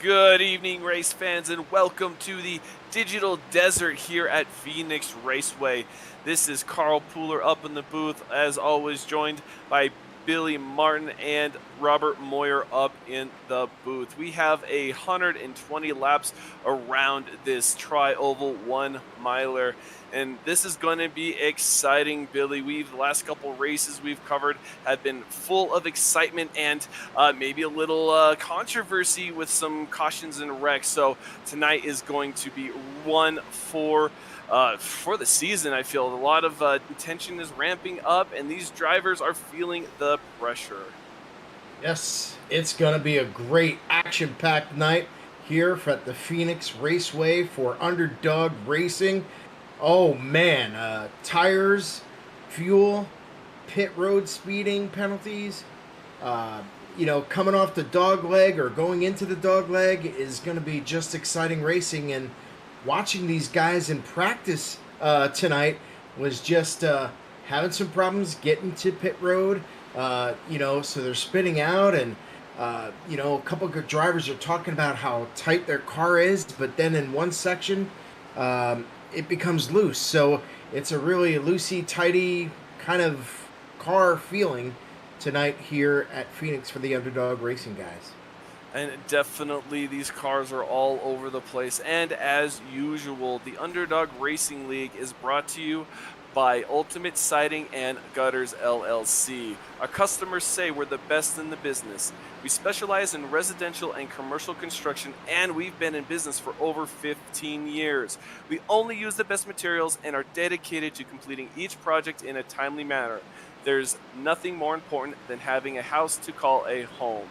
Good evening, race fans, and welcome to the digital desert here at Phoenix Raceway. This is Carl Pooler up in the booth, as always, joined by Billy Martin and Robert Moyer up in the booth. We have 120 laps around this tri-oval 1 miler, and this is going to be exciting, Billy. The last couple races we've covered have been full of excitement and maybe a little controversy with some cautions and wrecks. So tonight is going to be one for the season. I feel a lot of tension is ramping up, and these drivers are feeling the pressure. Yes, it's going to be a great action packed night here at the Phoenix Raceway for Underdog Racing. Oh man, tires, fuel, pit road speeding penalties. Uh, Coming off the dog leg or going into the dog leg is going to be just exciting racing. And watching these guys in practice tonight was just having some problems getting to pit road. So they're spinning out, and a couple of good drivers are talking about how tight their car is, but then in one section, it becomes loose. So it's a really loosey, tighty kind of car feeling tonight here at Phoenix for the Underdog Racing guys. And definitely, these cars are all over the place. And as usual, the Underdog Racing League is brought to you by Ultimate Siding and Gutters LLC. Our customers say we're the best in the business. We specialize in residential and commercial construction, and we've been in business for over 15 years. We only use the best materials and are dedicated to completing each project in a timely manner. There's nothing more important than having a house to call a home.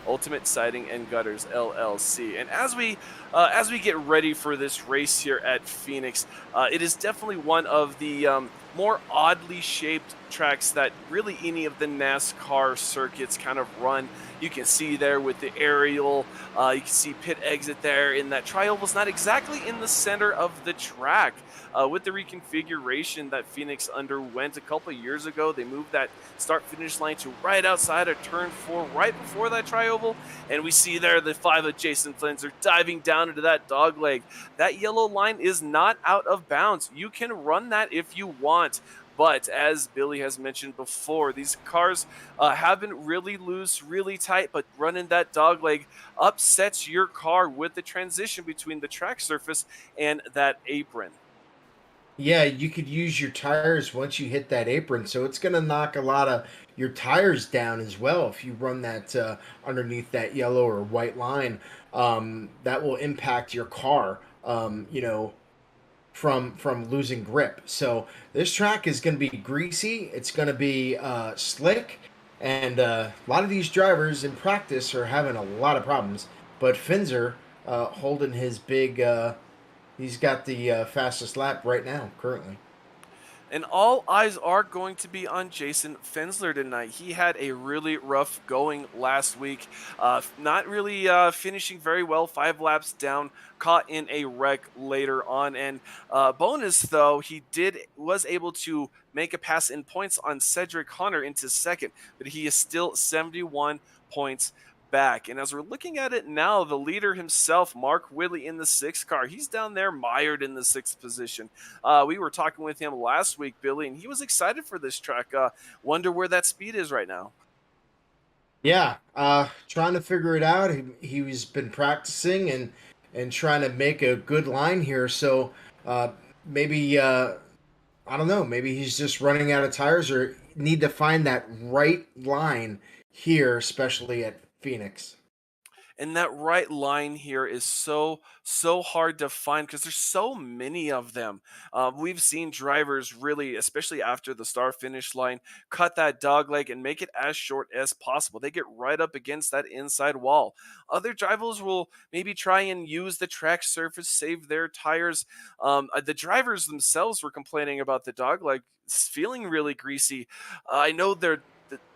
Ultimate Siding and Gutters LLC. And as we get ready for this race here at Phoenix, it is definitely one of the more oddly shaped tracks that really any of the NASCAR circuits kind of run. You can see there with the aerial, you can see pit exit there, and that tri-oval's not exactly in the center of the track. With the reconfiguration that Phoenix underwent a couple of years ago, they moved that start-finish line to right outside of turn 4, right before that tri-oval, and we see there the 5 of Jason Flinzer diving down into that dog leg. That yellow line is not out of bounds. You can run that if you want. But as Billy has mentioned before, these cars have been really loose, really tight, but running that dog leg upsets your car with the transition between the track surface and that apron. Yeah, you could use your tires once you hit that apron, so it's going to knock a lot of your tires down as well if you run that underneath that yellow or white line. That will impact your car. From losing grip. So this track is going to be greasy. It's going to be slick, and a lot of these drivers in practice are having a lot of problems. But Finzer holding his big. He's got the fastest lap right now, currently. And all eyes are going to be on Jason Fensler tonight. He had a really rough going last week, not really finishing very well, 5 laps down, caught in a wreck later on. And bonus though, was able to make a pass in points on Cedric Hunter into second, but he is still 71 points back. And as we're looking at it now, the leader himself, Mark Whitley, in the 6th car, he's down there mired in the 6th position. We were talking with him last week, Billy, and he was excited for this track. Wonder where that speed is right now. Yeah, trying to figure it out. He's been practicing and trying to make a good line here. So maybe I don't know. Maybe he's just running out of tires, or need to find that right line here, especially at Phoenix. And that right line here is so hard to find because there's so many of them. We've seen drivers really, especially after the start finish line, cut that dog leg and make it as short as possible. They get right up against that inside wall. Other drivers will maybe try and use the track surface, save their tires. The drivers themselves were complaining about the dog leg feeling really greasy. I know the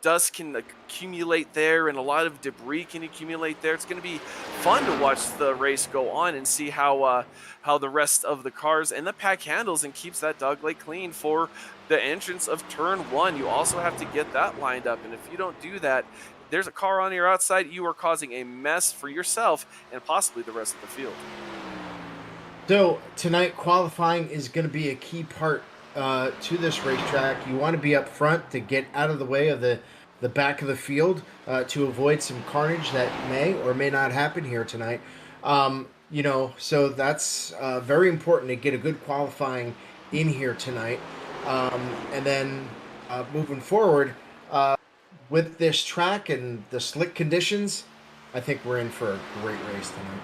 dust can accumulate there and a lot of debris can accumulate there. It's going to be fun to watch the race go on and see how the rest of the cars and the pack handles and keeps that dog leg clean for the entrance of turn 1. You also have to get that lined up, and if you don't do that, there's a car on your outside, you are causing a mess for yourself and possibly the rest of the field. So tonight, qualifying is going to be a key part to this racetrack. You want to be up front to get out of the way of the back of the field to avoid some carnage that may or may not happen here tonight. So that's very important to get a good qualifying in here tonight. And then moving forward uh, with this track and the slick conditions, I think we're in for a great race tonight.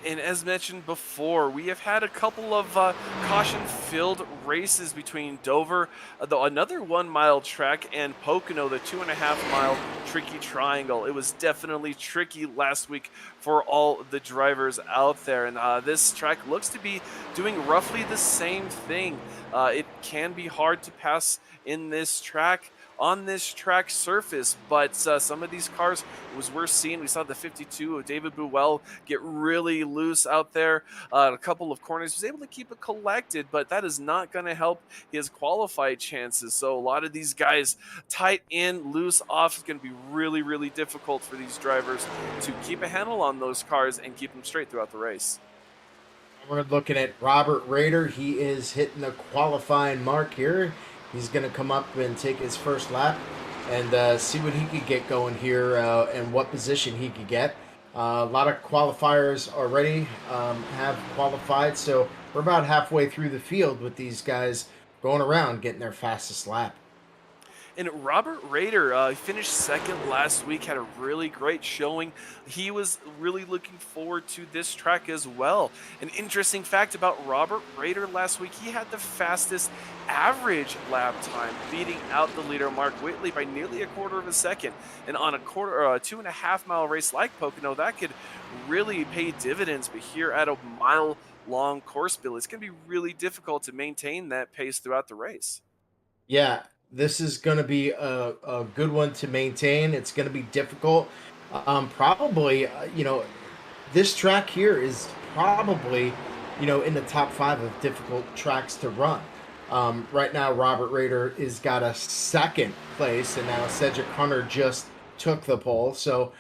And as mentioned before, we have had a couple of caution-filled races between Dover, another 1 mile track, and Pocono, the 2.5 mile tricky triangle. It was definitely tricky last week for all the drivers out there, and this track looks to be doing roughly the same thing. It can be hard to pass in this track, on this track surface, but some of these cars, as we're seeing, we saw the 52 of David Buell get really loose out there. A couple of corners, he was able to keep it collected, but that is not going to help his qualified chances. So a lot of these guys tight in, loose off is going to be really, really difficult for these drivers to keep a handle on those cars and keep them straight throughout the race. We're looking at Robert Rader. He is hitting the qualifying mark here. He's going to come up and take his first lap and see what he could get going here and what position he could get. A lot of qualifiers already have qualified, so we're about halfway through the field with these guys going around getting their fastest lap. And Robert Rader finished second last week, had a really great showing. He was really looking forward to this track as well. An interesting fact about Robert Rader last week, he had the fastest average lap time, beating out the leader Mark Whitley by nearly a quarter of a second. And on a 2.5 mile race like Pocono, that could really pay dividends. But here at a mile-long course bill, it's going to be really difficult to maintain that pace throughout the race. Yeah, this is going to be a good one to maintain. It's going to be difficult. Probably, this track here is probably, in the top five of difficult tracks to run. Right now, Robert Rader is got a second place, and now Cedric Hunter just took the pole. So,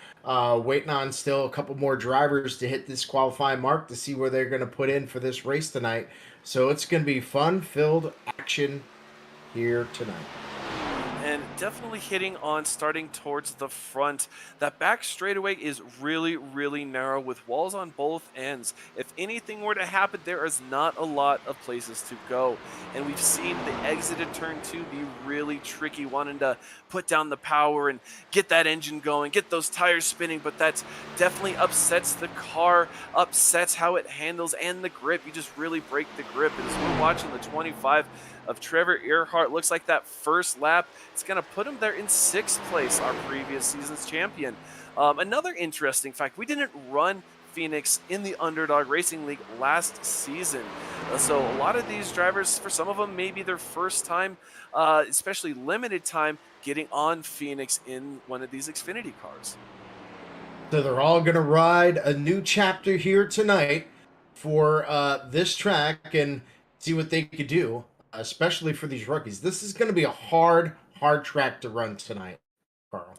waiting on still a couple more drivers to hit this qualifying mark to see where they're going to put in for this race tonight. So it's going to be fun-filled action here tonight. And definitely hitting on starting towards the front. That back straightaway is really, really narrow with walls on both ends. If anything were to happen, there is not a lot of places to go. And we've seen the exit at turn 2 be really tricky, wanting to put down the power and get that engine going, get those tires spinning, but that definitely upsets the car, upsets how it handles, and the grip. You just really break the grip. And as we're watching the 25 of Trevor Earhart, looks like that first lap, it's going to put him there in 6th place, our previous season's champion. Another interesting fact, we didn't run Phoenix in the Underdog Racing League last season. So a lot of these drivers, for some of them, maybe their first time, especially limited time, getting on Phoenix in one of these Xfinity cars. So they're all going to ride a new chapter here tonight for this track and see what they could do, especially for these rookies. This is going to be a hard track to run tonight, Carl.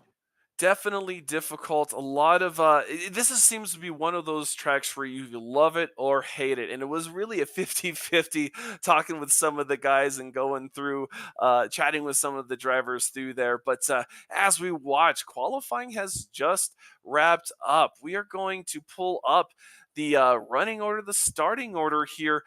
Definitely difficult. A lot of seems to be one of those tracks where you love it or hate it, and it was really a 50-50 talking with some of the guys and going through chatting with some of the drivers through there. But as we watch, qualifying has just wrapped up. We are going to pull up the running order, the starting order here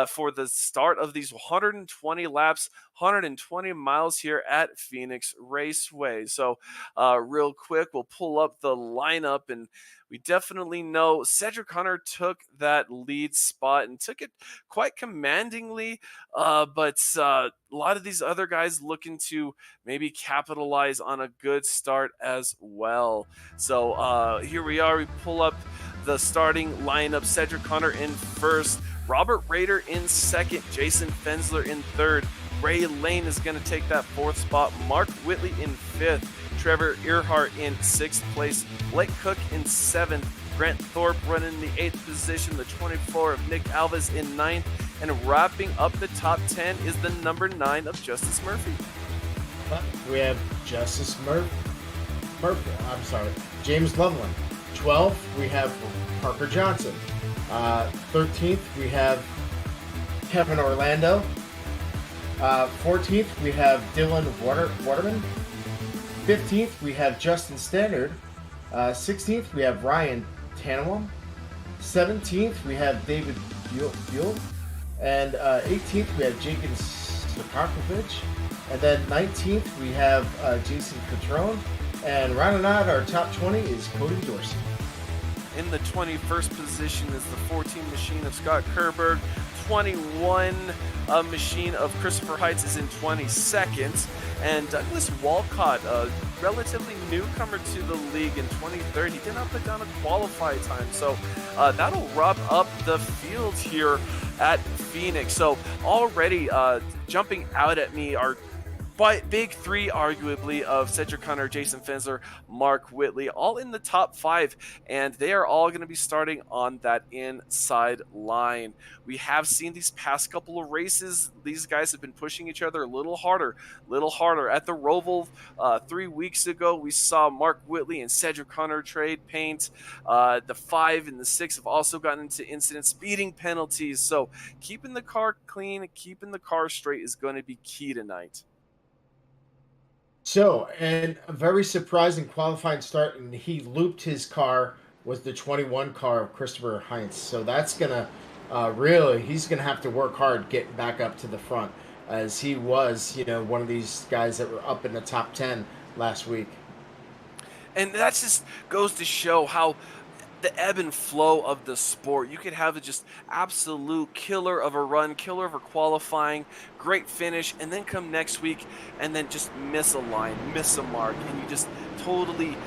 for the start of these 120 laps, 120 miles here at Phoenix Raceway. So real quick, we'll pull up the lineup, and we definitely know Cedric Hunter took that lead spot and took it quite commandingly, but a lot of these other guys looking to maybe capitalize on a good start as well. So here we are, we pull up the starting lineup. Cedric Hunter in first, Robert Rader in second, Jason Fensler in third, Ray Lane is going to take that 4th spot, Mark Whitley in 5th, Trevor Earhart in 6th place, Blake Cook in 7th, Grant Thorpe running the 8th position, the 24 of Nick Alves in 9th, and wrapping up the top 10 is the number 9 of Justice Murphy. We have Justice Murphy. I'm sorry, James Loveland. 12th, we have Parker Johnson. 13th, we have Kevin Orlando. 14th, we have Dylan Waterman. 15th, we have Justin Standard. 16th, we have Ryan Tannewell. 17th, we have David Buell. And 18th, we have Jacob Sokokovic. And then 19th, we have Jason Catrone. And rounding out our top 20 is Cody Dorsey. In the 21st position is the 14 machine of Scott Kerberg. 21 machine of Christopher Heights is in 22nd. And Douglas Walcott, a relatively newcomer to the league in 23rd. He did not put down a qualified time. So that'll rub up the field here at Phoenix. So already jumping out at me are big three, arguably, of Cedric Hunter, Jason Fensler, Mark Whitley, all in the top 5, and they are all going to be starting on that inside line. We have seen these past couple of races, these guys have been pushing each other a little harder. At the Roval 3 weeks ago, we saw Mark Whitley and Cedric Hunter trade paint. The 5 and the 6 have also gotten into incident speeding penalties, so keeping the car clean, keeping the car straight is going to be key tonight. So, and a very surprising qualifying start, and he looped his car, was the 21 car of Christopher Heinz. So that's going to he's going to have to work hard getting back up to the front, as he was, one of these guys that were up in the top 10 last week. And that just goes to show how the ebb and flow of the sport. You could have a just absolute killer of a run, killer of a qualifying, great finish, and then come next week and then just miss a line, miss a mark, and you just totally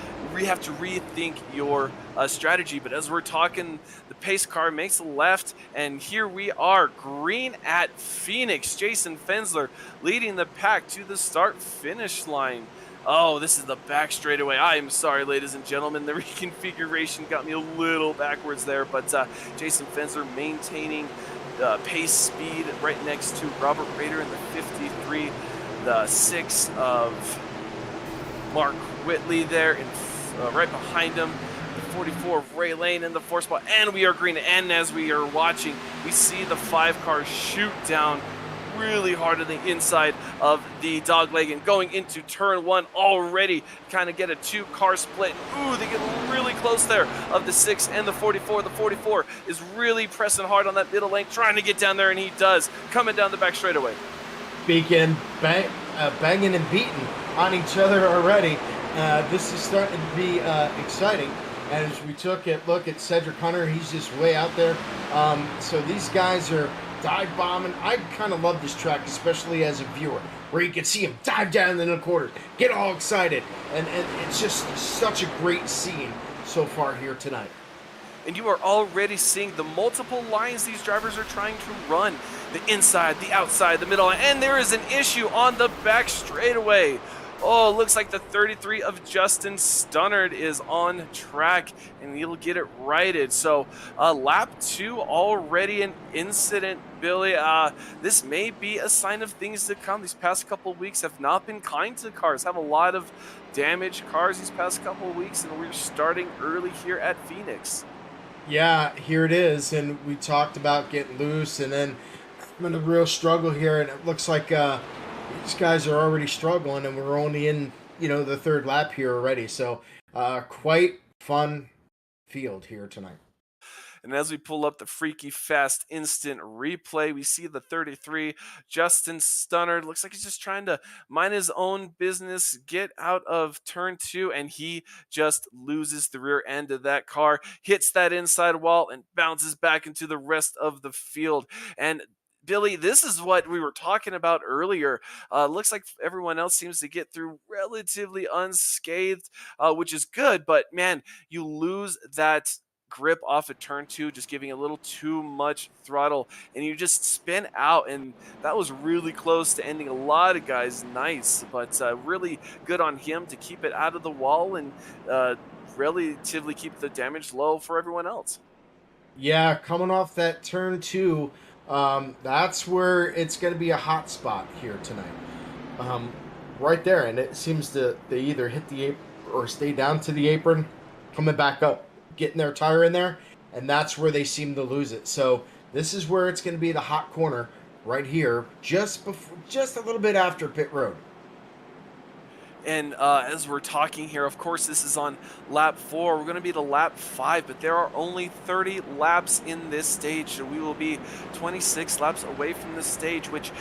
have to rethink your strategy. But as we're talking, the pace car makes a left, and here we are, green at Phoenix. Jason Fensler leading the pack to the start-finish line. Oh, this is the back straightaway. I am sorry, ladies and gentlemen. The reconfiguration got me a little backwards there, but Jason Fensler maintaining the pace speed right next to Robert Rader in the 53, the 6 of Mark Whitley there, right behind him, the 44 of Ray Lane in the 4 spot, and we are green. And as we are watching, we see the 5 car shoot down really hard on the inside of the dog leg, and going into turn 1 already kind of get a 2-car split. Ooh, they get really close there of the 6 and the 44. The 44 is really pressing hard on that middle lane, trying to get down there, and he does, coming down the back straightaway. Banging and beating on each other already. This is starting to be exciting. As we took a look at Cedric Hunter, he's just way out there. So these guys are dive bombing. I kind of love this track, especially as a viewer, where you can see him dive down in the quarters, get all excited, and it's just such a great scene so far here tonight. And you are already seeing the multiple lines these drivers are trying to run. The inside, the outside, the middle line, and there is an issue on the back straightaway. Oh, looks like the 33 of Justin Stunnard is on track, and he'll get it righted. So lap 2 already an incident, Billy. This may be a sign of things to come. These past couple of weeks have not been kind to the cars. Have a lot of damaged cars these past couple of weeks, and we're starting early here at Phoenix. Yeah, here it is, and we talked about getting loose, and then I'm in a real struggle here, and it looks like these guys are already struggling, and we're only in, the 3rd lap here already. So quite fun field here tonight. And as we pull up the Freaky Fast instant replay, we see the 33, Justin Stunnard. Looks like he's just trying to mind his own business, get out of turn 2, and he just loses the rear end of that car, hits that inside wall, and bounces back into the rest of the field. And Billy, this is what we were talking about earlier. Looks like everyone else seems to get through relatively unscathed, which is good. But, man, you lose that grip off of turn 2, just giving a little too much throttle, and you just spin out. And that was really close to ending a lot of guys' nights. But really good on him to keep it out of the wall and relatively keep the damage low for everyone else. Yeah, coming off that turn 2, that's where it's going to be a hot spot here tonight. Right there, and it seems they either hit the or stay down to the apron, coming back up, getting their tire in there, and that's where they seem to lose it. So this is where it's going to be the hot corner right here, just before, just a little bit after pit road. And as we're talking here, of course, this is on lap 4. We're going to be to lap 5, but there are only 30 laps in this stage, so we will be 26 laps away from the stage, which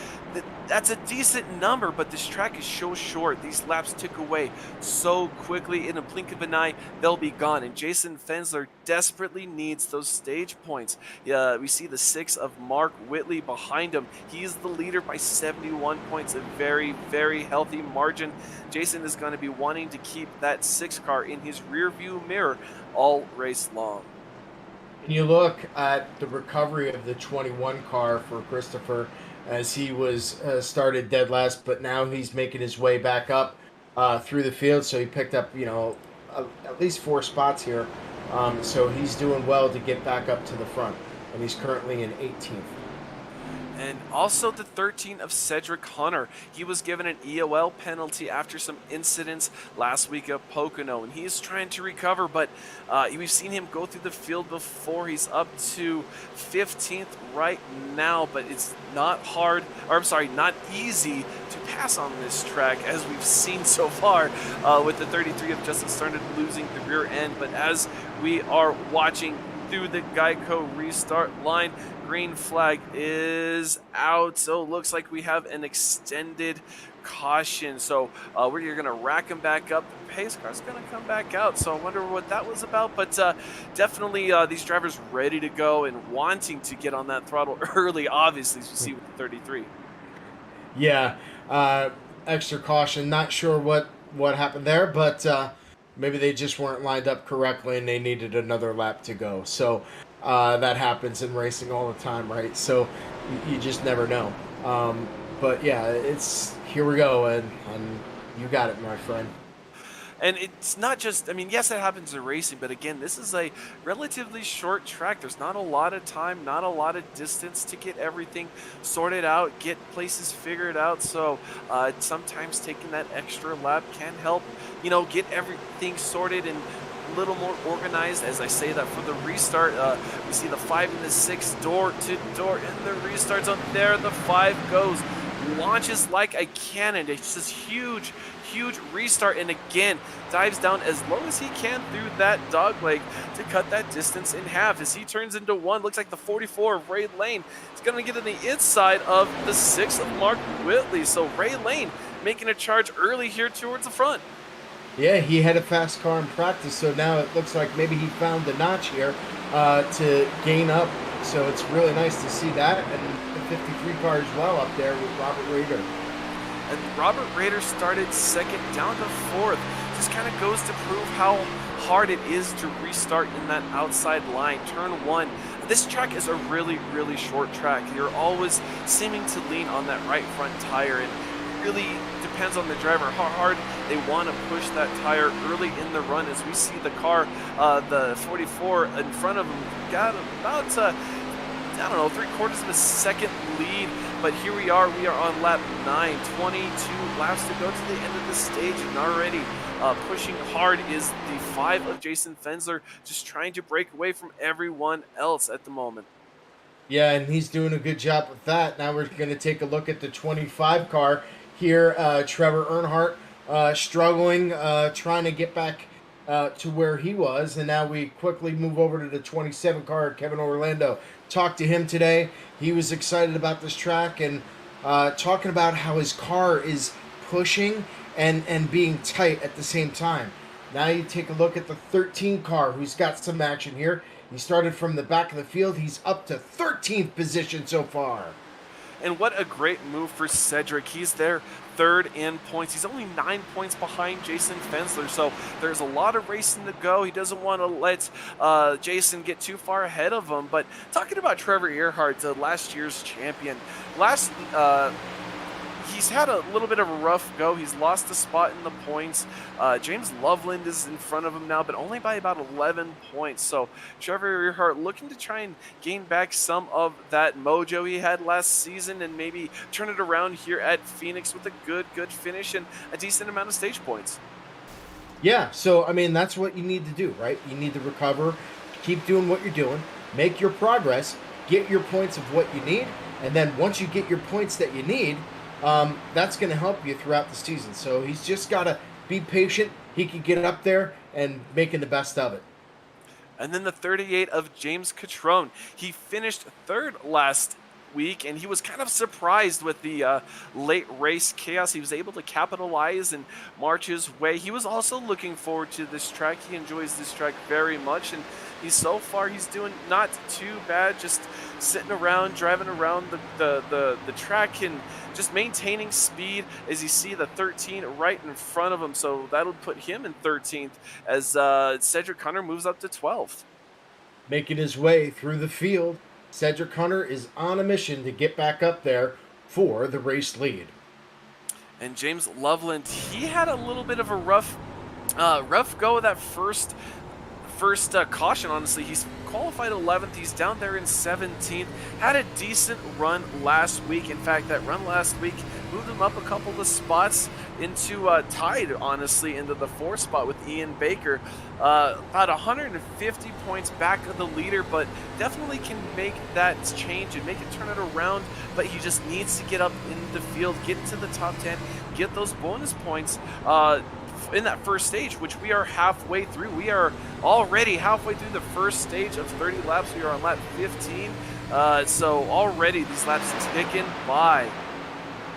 that's a decent number, but this track is so short. These laps tick away so quickly. In a blink of an eye, they'll be gone, and Jason Fensler desperately needs those stage points. We see the 6 of Mark Whitley behind him. He is the leader by 71 points, a very, very healthy margin. Jason is going to be wanting to keep that 6 car in his rear view mirror all race long. When you look at the recovery of the 21 car for Christopher, as he was started dead last, but now he's making his way back up through the field. So he picked up, at least 4 spots here. So he's doing well to get back up to the front, and he's currently in 18th. And also the 13 of Cedric Hunter. He was given an EOL penalty after some incidents last week at Pocono, and he's trying to recover, but we've seen him go through the field before. He's up to 15th right now, but it's not easy to pass on this track, as we've seen so far with the 33 of Justin started losing the rear end. But as we are watching through the Geico restart line, green flag is out, so it looks like we have an extended caution. So we're going to rack him back up. The pace car's going to come back out, so I wonder what that was about. But definitely these drivers ready to go and wanting to get on that throttle early, obviously, as you see with the 33. Yeah, extra caution. Not sure what happened there, but maybe they just weren't lined up correctly and they needed another lap to go. So that happens in racing all the time, right? So you just never know. But yeah, it's here we go, and you got it, my friend. And it's not just, yes, it happens in racing, but again, this is a relatively short track. There's not a lot of time, not a lot of distance to get everything sorted out, get places figured out. So sometimes taking that extra lap can help, get everything sorted and a little more organized. As I say that for the restart, we see the 5 and the 6 door to door in the restart zone. There the 5 goes, launches like a cannon. It's this huge restart, and again dives down as low as he can through that dog leg to cut that distance in half as he turns into 1. Looks like the 44 of Ray Lane is going to get on the inside of the 6 of Mark Whitley. So Ray Lane making a charge early here towards the front. Yeah, he had a fast car in practice, so now it looks like maybe he found the notch here to gain up. So it's really nice to see that, and the 53 car as well up there with Robert Rader. And Robert Rader started second down to 4th. Just kind of goes to prove how hard it is to restart in that outside line. Turn 1. This track is a really short track. You're always seeming to lean on that right front tire, and it really depends on the driver how hard they want to push that tire early in the run. As we see the car, the 44 in front of him, got about 3/4 of a second lead. But here we are on lap 9, 22 laps to go to the end of the stage, and already pushing hard is the 5 of Jason Fensler, just trying to break away from everyone else at the moment. Yeah, and he's doing a good job with that. Now we're going to take a look at the 25 car here. Trevor Earnhardt struggling, trying to get back to where he was. And now we quickly move over to the 27 car, Kevin Orlando. Talked to him today. He was excited about this track and talking about how his car is pushing and being tight at the same time. Now you take a look at the 13 car, who's got some action here. He started from the back of the field. He's up to 13th position so far. And what a great move for Cedric. He's there third in points. He's only 9 points behind Jason Fensler, so there's a lot of racing to go. He doesn't want to let Jason get too far ahead of him. But talking about Trevor Earnhardt, last year's champion, he's had a little bit of a rough go. He's lost a spot in the points. James Loveland is in front of him now, but only by about 11 points. So Trevor Earnhardt looking to try and gain back some of that mojo he had last season and maybe turn it around here at Phoenix with a good finish and a decent amount of stage points. Yeah, so I mean that's what you need to do, right? You need to recover, keep doing what you're doing, make your progress, get your points of what you need, and then once you get your points that you need, that's going to help you throughout the season. So he's just got to be patient. He can get up there and making the best of it. And then the 38 of James Catrone. He finished third last week, and he was kind of surprised with the late race chaos. He was able to capitalize and march his way. He was also looking forward to this track. He enjoys this track very much, and he's doing not too bad, just sitting around, driving around the track and just maintaining speed. As you see the 13 right in front of him, so that'll put him in 13th as Cedric Hunter moves up to 12th. Making his way through the field, Cedric Hunter is on a mission to get back up there for the race lead. And James Loveland, he had a little bit of a rough go of that first caution. Honestly, he's qualified 11th. He's down there in 17th. Had a decent run last week. In fact, that run last week moved him up a couple of spots into tied, honestly, into the 4th spot with Ian Baker. About 150 points back of the leader, but definitely can make that change and make it turn it around. But he just needs to get up in the field, get into the top 10, get those bonus points in that first stage, which we are halfway through. We are already halfway through the first stage of 30 laps. We are on lap 15. So already these laps ticking by.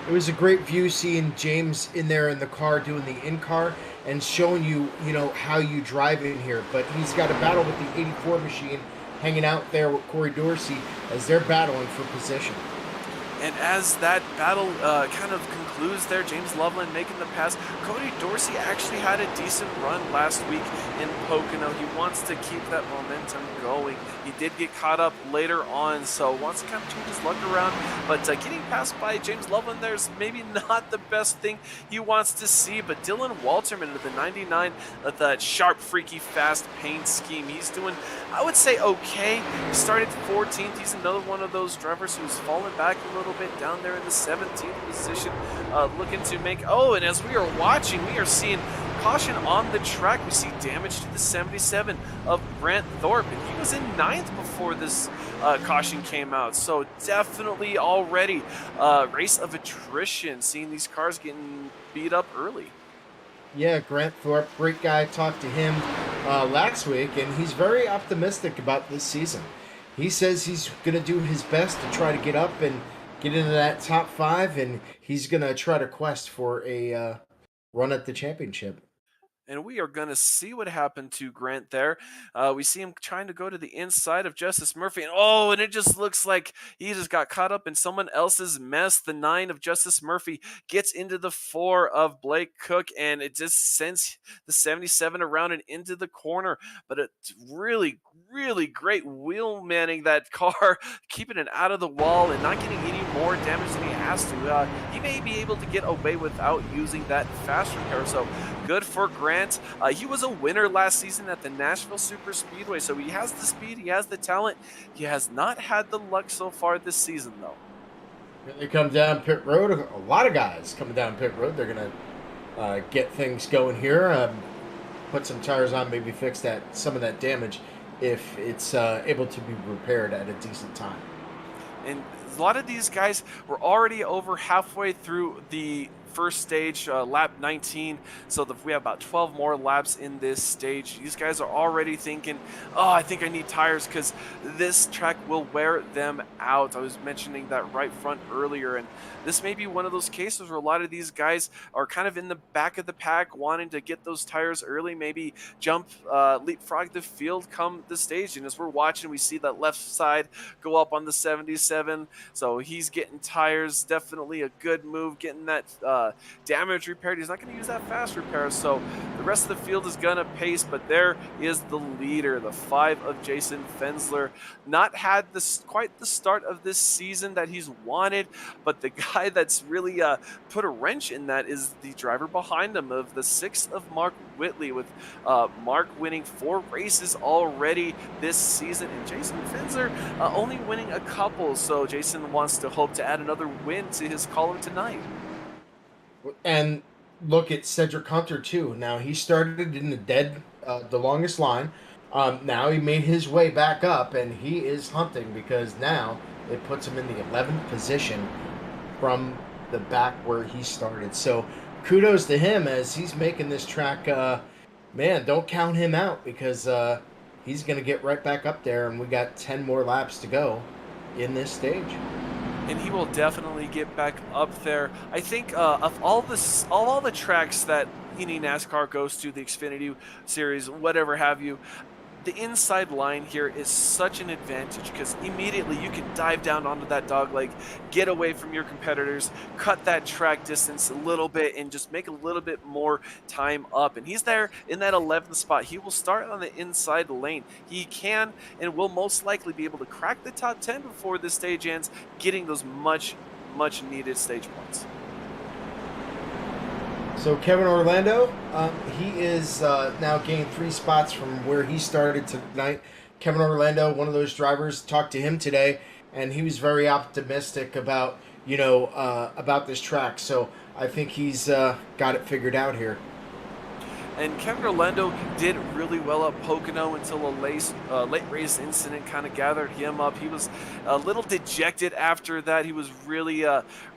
It was a great view seeing James in there in the car doing the in-car and showing you, how you drive in here. But he's got a battle with the 84 machine hanging out there with Corey Dorsey as they're battling for position. And as that battle kind of concludes there, James Loveland making the pass. Cody Dorsey actually had a decent run last week in Pocono. He wants to keep that momentum going. He did get caught up later on, so wants to kind of change his luck around. But getting passed by James Loveland there's maybe not the best thing he wants to see. But Dylan Walterman of the 99, that sharp, freaky, fast paint scheme, he's doing, I would say, okay. He started 14th. He's another one of those drivers who's fallen back a little bit down there in the 17th position, looking to make. Oh, and as we are watching, we are seeing caution on the track. We see damage to the 77 of Grant Thorpe, and he was in 9th before this caution came out. So definitely already race of attrition, seeing these cars getting beat up early. Yeah, Grant Thorpe, great guy. Talked to him last week, and he's very optimistic about this season. He says he's going to do his best to try to get up and get into that top 5, and he's going to try to quest for a run at the championship. And we are going to see what happened to Grant there. We see him trying to go to the inside of Justice Murphy. And it just looks like he just got caught up in someone else's mess. The 9 of Justice Murphy gets into the 4 of Blake Cook, and it just sends the 77 around and into the corner. But it's really, really great wheel manning that car, keeping it out of the wall and not getting any more damage than he has to. He may be able to get away without using that fast repair. So good for Grant. He was a winner last season at the Nashville Super Speedway, so he has the speed, he has the talent. He has not had the luck so far this season, though. Here they come down pit road. A lot of guys coming down pit road. They're going to get things going here. Put some tires on, maybe fix some of that damage if it's able to be repaired at a decent time. And a lot of these guys were already over halfway through the first stage, lap 19. So we have about 12 more laps in this stage. These guys are already thinking, oh, I think I need tires because this track will wear them out. I was mentioning that right front earlier, and this may be one of those cases where a lot of these guys are kind of in the back of the pack wanting to get those tires early, maybe leapfrog the field come the stage. And as we're watching, we see that left side go up on the 77. So he's getting tires, definitely a good move, getting that damage repaired. He's not going to use that fast repair, so the rest of the field is going to pace. But there is the leader, the 5 of Jason Fensler. Not had quite the start of this season that he's wanted, but the guy that's really put a wrench in that is the driver behind him of the 6 of Mark Whitley, with Mark winning 4 races already this season, and Jason Fensler only winning a couple. So Jason wants to hope to add another win to his column tonight. And look at Cedric Hunter too. Now he started in the longest line. Now he made his way back up, and he is hunting because now it puts him in the 11th position from the back where he started. So kudos to him as he's making this track. Man, don't count him out because he's going to get right back up there, and we got 10 more laps to go in this stage. And he will definitely get back up there. I think of all the tracks that any NASCAR goes to, the Xfinity Series, whatever have you, the inside line here is such an advantage because immediately you can dive down onto that dog leg, get away from your competitors, cut that track distance a little bit, and just make a little bit more time up. And he's there in that 11th spot. He will start on the inside lane. He can and will most likely be able to crack the top 10 before this stage ends, getting those much needed stage points. So Kevin Orlando, he is now gained 3 spots from where he started tonight. Kevin Orlando, one of those drivers, talked to him today, and he was very optimistic about about this track. So I think he's got it figured out here. And Kevin Orlando did really well at Pocono until a late race incident kind of gathered him up. He was a little dejected after that. He was really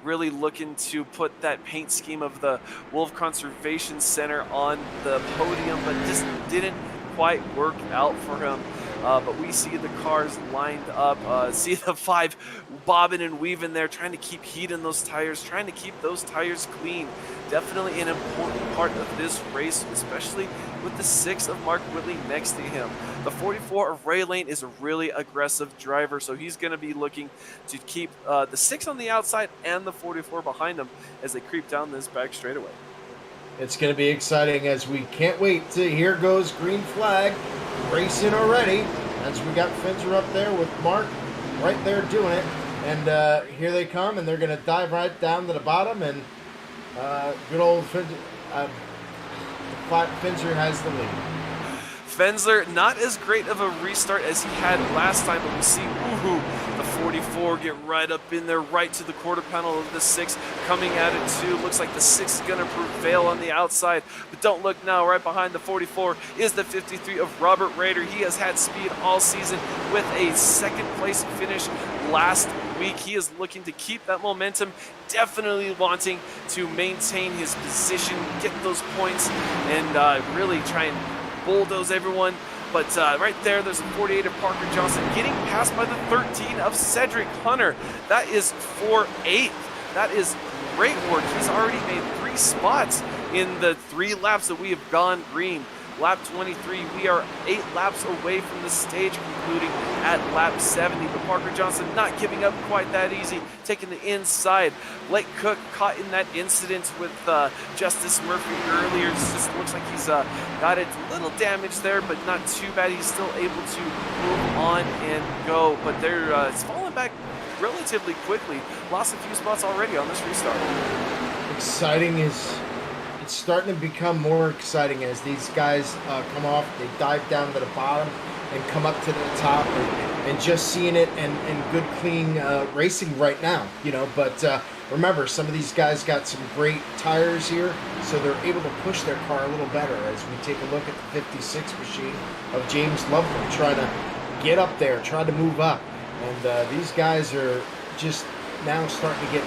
looking to put that paint scheme of the Wolf Conservation Center on the podium, but just didn't quite work out for him. But we see the cars lined up, see the 5 bobbing and weaving there, trying to keep heat in those tires, trying to keep those tires clean. Definitely an important part of this race, especially with the 6 of Mark Whitley next to him. The 44 of Ray Lane is a really aggressive driver, so he's going to be looking to keep the 6 on the outside and the 44 behind him as they creep down this back straightaway. It's going to be exciting as we can't wait to here goes green flag racing already as we got Finzer up there with Mark right there doing it. And here they come, and they're going to dive right down to the bottom, and good old Finzer has the lead. Fenzler, not as great of a restart as he had last time, but we see the 44 get right up in there, right to the quarter panel of the 6, coming at it too. Looks like the 6 is going to prevail on the outside, but don't look now, right behind the 44 is the 53 of Robert Rader. He has had speed all season with a second place finish last week. He is looking to keep that momentum, definitely wanting to maintain his position, get those points, and really try and bulldoze everyone. But right there's a 48 of Parker Johnson getting passed by the 13 of Cedric Hunter. That is 4/8. That is great work. He's already made 3 spots in the 3 laps that we have gone green. Lap 23, we are 8 laps away from the stage concluding at lap 70. But Parker Johnson not giving up quite that easy, taking the inside. Blake Cook caught in that incident with Justice Murphy earlier. It just looks like he's got a little damage there, but not too bad. He's still able to move on and go. But it's falling back relatively quickly. Lost a few spots already on this restart. Exciting is... It's starting to become more exciting as these guys come off. They dive down to the bottom and come up to the top, and just seeing it and good clean racing right now, But remember, some of these guys got some great tires here, so they're able to push their car a little better as we take a look at the 56 machine of James Loveland trying to get up there, trying to move up. And these guys are just now starting to get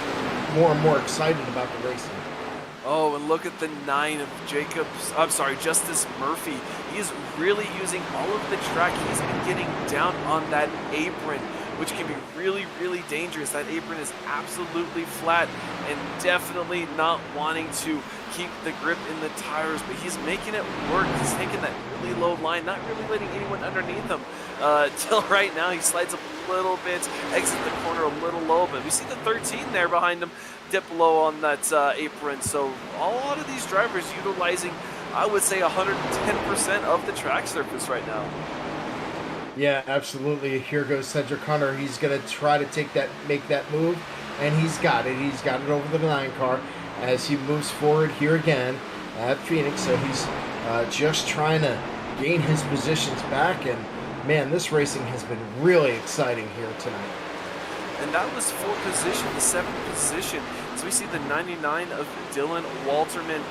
more and more excited about the racing. Oh, and look at the 9 of Justice Murphy. He's really using all of the track. He's been getting down on that apron, which can be really, really dangerous. That apron is absolutely flat and definitely not wanting to keep the grip in the tires, but he's making it work. He's taking that really low line, not really letting anyone underneath him. Till right now, he slides up a little bit, exits the corner a little low, but we see the 13 there behind him dip low on that apron. So a lot of these drivers utilizing, I would say, 110% of the track surface right now. Yeah, absolutely. Here goes Cedric Hunter. He's going to try to make that move, and he's got it. He's got it over the 9 car as he moves forward here again at Phoenix. So he's just trying to gain his positions back, and man, this racing has been really exciting here tonight. And that was for position, the 7th position. So we see the 99 of Dylan Walterman.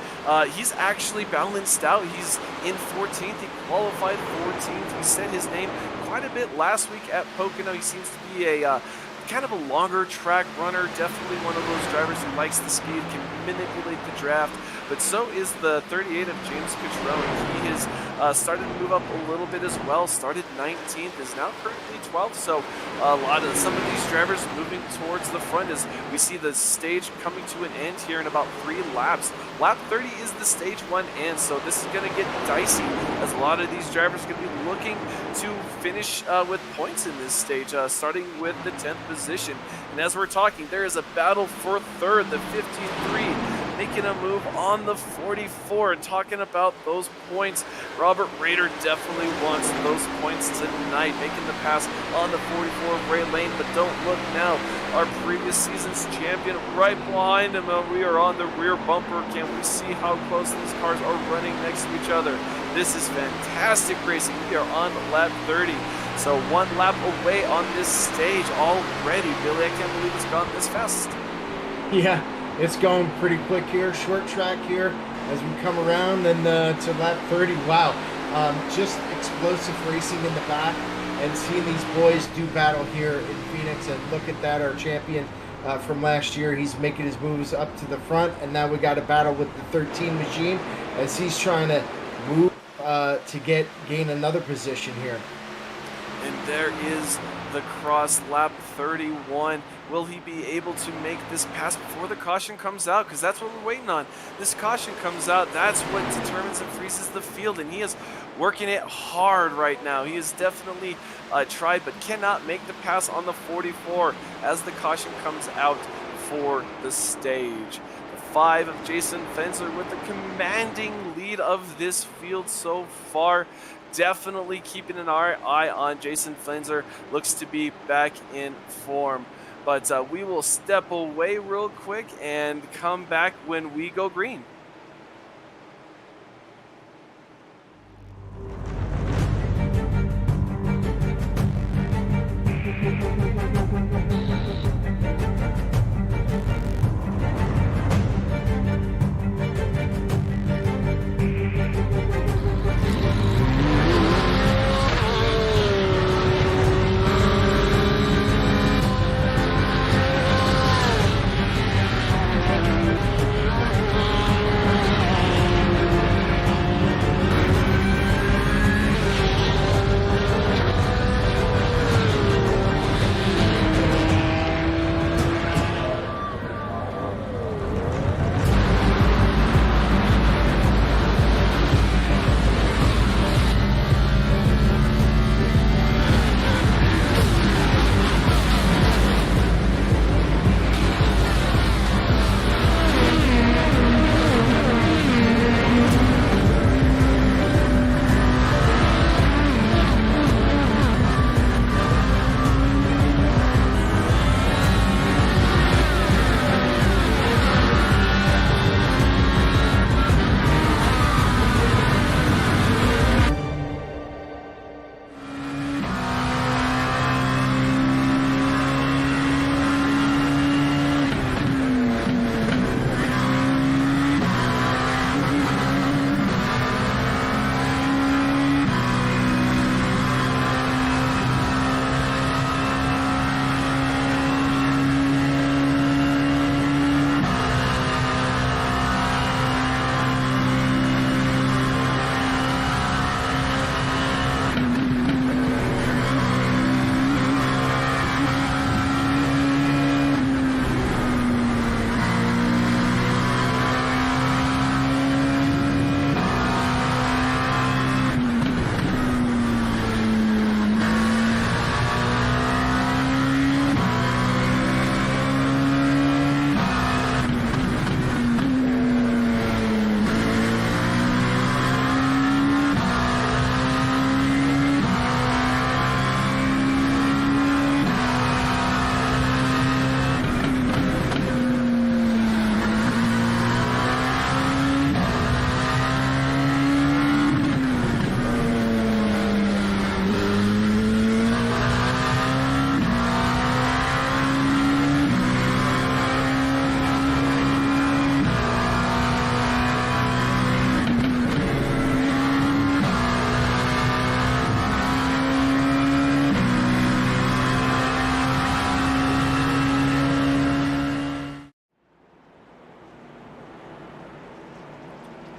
He's actually balanced out. He's in 14th. He qualified 14th. We said his name quite a bit last week at Pocono. He seems to be a kind of a longer track runner, definitely one of those drivers who likes the speed, can manipulate the draft, but so is the 38 of James Cutrone. He has started to move up a little bit as well, started 19th, is now currently 12th, so some of these drivers moving towards the front as we see the stage coming to an end here in about 3 laps. Lap 30 is the stage 1 end, so this is going to get dicey as a lot of these drivers are going to be looking to finish with points in this stage, starting with the 10th position. And as we're talking, there is a battle for third, the 53 making a move on the 44. Talking about those points, Robert Rader definitely wants those points tonight, making the pass on the 44 of Ray Lane, but don't look now. Our previous season's champion right behind him. We are on the rear bumper. Can we see how close these cars are running next to each other? This is fantastic racing. We are on lap 30. So 1 lap away on this stage already. Billy, I can't believe it's gone this fast. Yeah, it's going pretty quick here. Short track here as we come around and to lap 30. Wow, just explosive racing in the back and seeing these boys do battle here in Phoenix. And look at that, our champion from last year. He's making his moves up to the front, and now we got a battle with the 13 machine as he's trying to move to gain another position here. And there is the cross, lap 31. Will he be able to make this pass before the caution comes out? Because that's what we're waiting on. This caution comes out. That's what determines and freezes the field. And he is working it hard right now. He has definitely tried, but cannot make the pass on the 44 as the caution comes out for the stage. The 5 of Jason Fensler with the commanding lead of this field so far. Definitely keeping an eye on Jason Fensler. Looks to be back in form. But we will step away real quick and come back when we go green.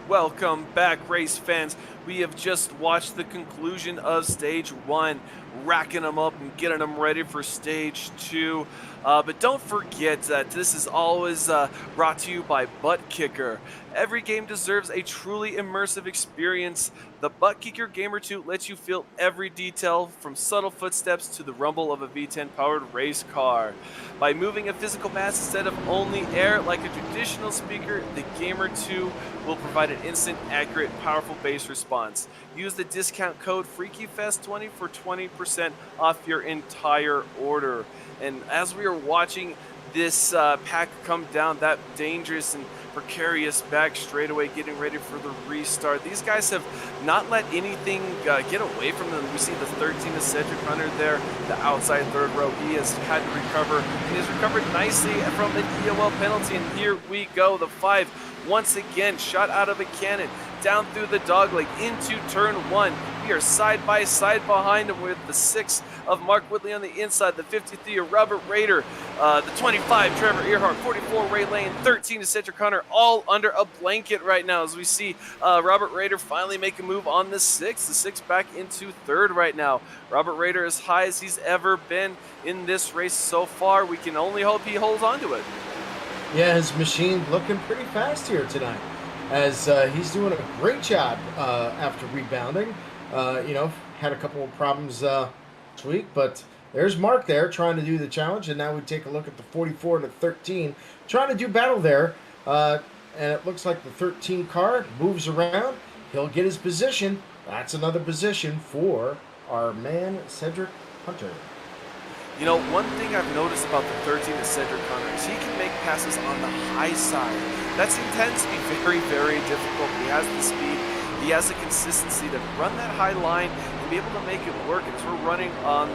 Welcome back, race fans. We have just watched the conclusion of stage one, racking them up and getting them ready for stage two. But don't forget that this is always brought to you by ButtKicker. Every game deserves a truly immersive experience. The ButtKicker Gamer 2 lets you feel every detail from subtle footsteps to the rumble of a V10 powered race car. By moving a physical mass instead of only air like a traditional speaker, the Gamer 2 will provide an instant, accurate, powerful bass response. Use the discount code FreakyFest20 for 20% off your entire order. And as we are watching this pack come down that dangerous and precarious back straightaway, getting ready for the restart, these guys have not let anything get away from them. We see the 13 of Cedric Hunter there, the outside third row. He has had to recover and has recovered nicely from an EOL penalty. And here we go, the 5 once again shot out of a cannon down through the dogleg into turn 1. We are side by side behind him with the 6 of Mark Whitley on the inside, the 53 of Robert Rader, the 25 Trevor Earhart, 44 Ray Lane, 13 to Cedric Hunter, all under a blanket right now as we see Robert Rader finally make a move on the 6. The 6 back into third right now. Robert Rader as high as he's ever been in this race so far. We can only hope he holds on to it. Yeah, his machine looking pretty fast here tonight, as he's doing a great job after rebounding. Had a couple of problems this week, but there's Mark there trying to do the challenge, and now we take a look at the 44 and the 13 trying to do battle there, and it looks like the 13 car moves around. He'll get his position. That's another position for our man Cedric Hunter. You know, one thing I've noticed about the 13 of Cedric Hunter is he can make passes on the high side. That tends to be very, very difficult. He has the speed, he has the consistency to run that high line and be able to make it work. As we're running on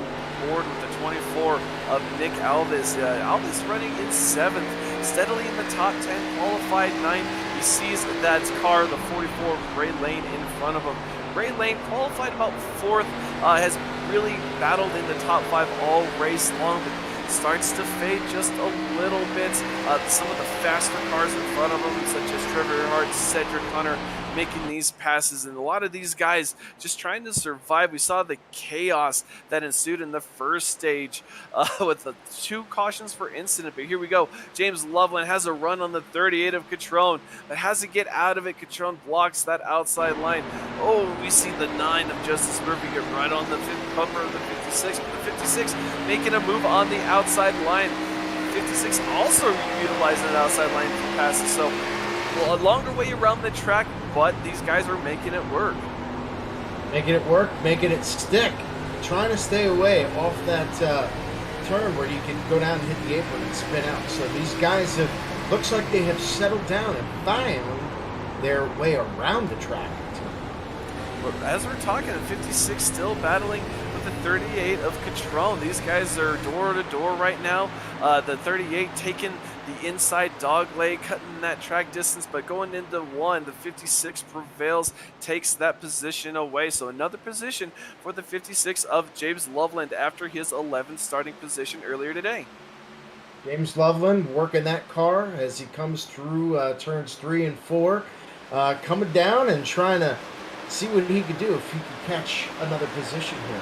board with the 24 of Nick Alves. Alves running in 7th, steadily in the top 10, qualified 9. He sees that car, the 44 Ray Lane, in front of him. Ray Lane qualified about 4th, has really battled in the top 5 all race long, but starts to fade just a little bit. Some of the faster cars in front of him, such as Trevor Earhart, Cedric Hunter, making these passes, and a lot of these guys just trying to survive. We saw the chaos that ensued in the first stage with the 2 cautions for incident, but here we go. James Loveland has a run on the 38 of Catrone, but has to get out of it. Catrone blocks that outside line. Oh, we see the 9 of Justice Murphy get right on the bumper of the 56, but the 56 making a move on the outside line. 56 also utilizing that outside line for passes, so a longer way around the track, but these guys are making it work. Making it work, making it stick. Trying to stay away off that turn where you can go down and hit the apron and spin out. So these guys looks like they have settled down and found their way around the track. But as we're talking, 56 still battling with the 38 of Catrone. These guys are door to door right now. The 38 taking the inside dog leg, cutting that track distance, but going into 1, the 56 prevails, takes that position away. So another position for the 56 of James Loveland after his 11th starting position earlier today. James Loveland working that car as he comes through turns 3 and 4, coming down and trying to see what he could do if he could catch another position here.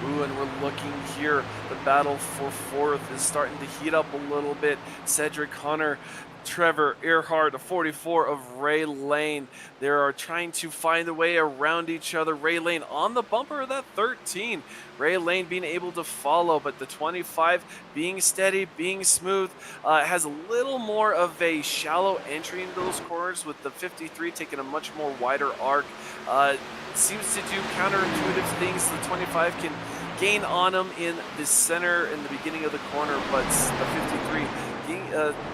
Ooh, and we're looking here. The battle for 4th is starting to heat up a little bit. Cedric Hunter, Trevor Earhart, the 44 of Ray Lane. They are trying to find a way around each other. Ray Lane on the bumper of that 13. Ray Lane being able to follow, but the 25 being steady, being smooth, has a little more of a shallow entry into those corners, with the 53 taking a much more wider arc. Seems to do counterintuitive things. The 25 can gain on him in the center in the beginning of the corner, but the 53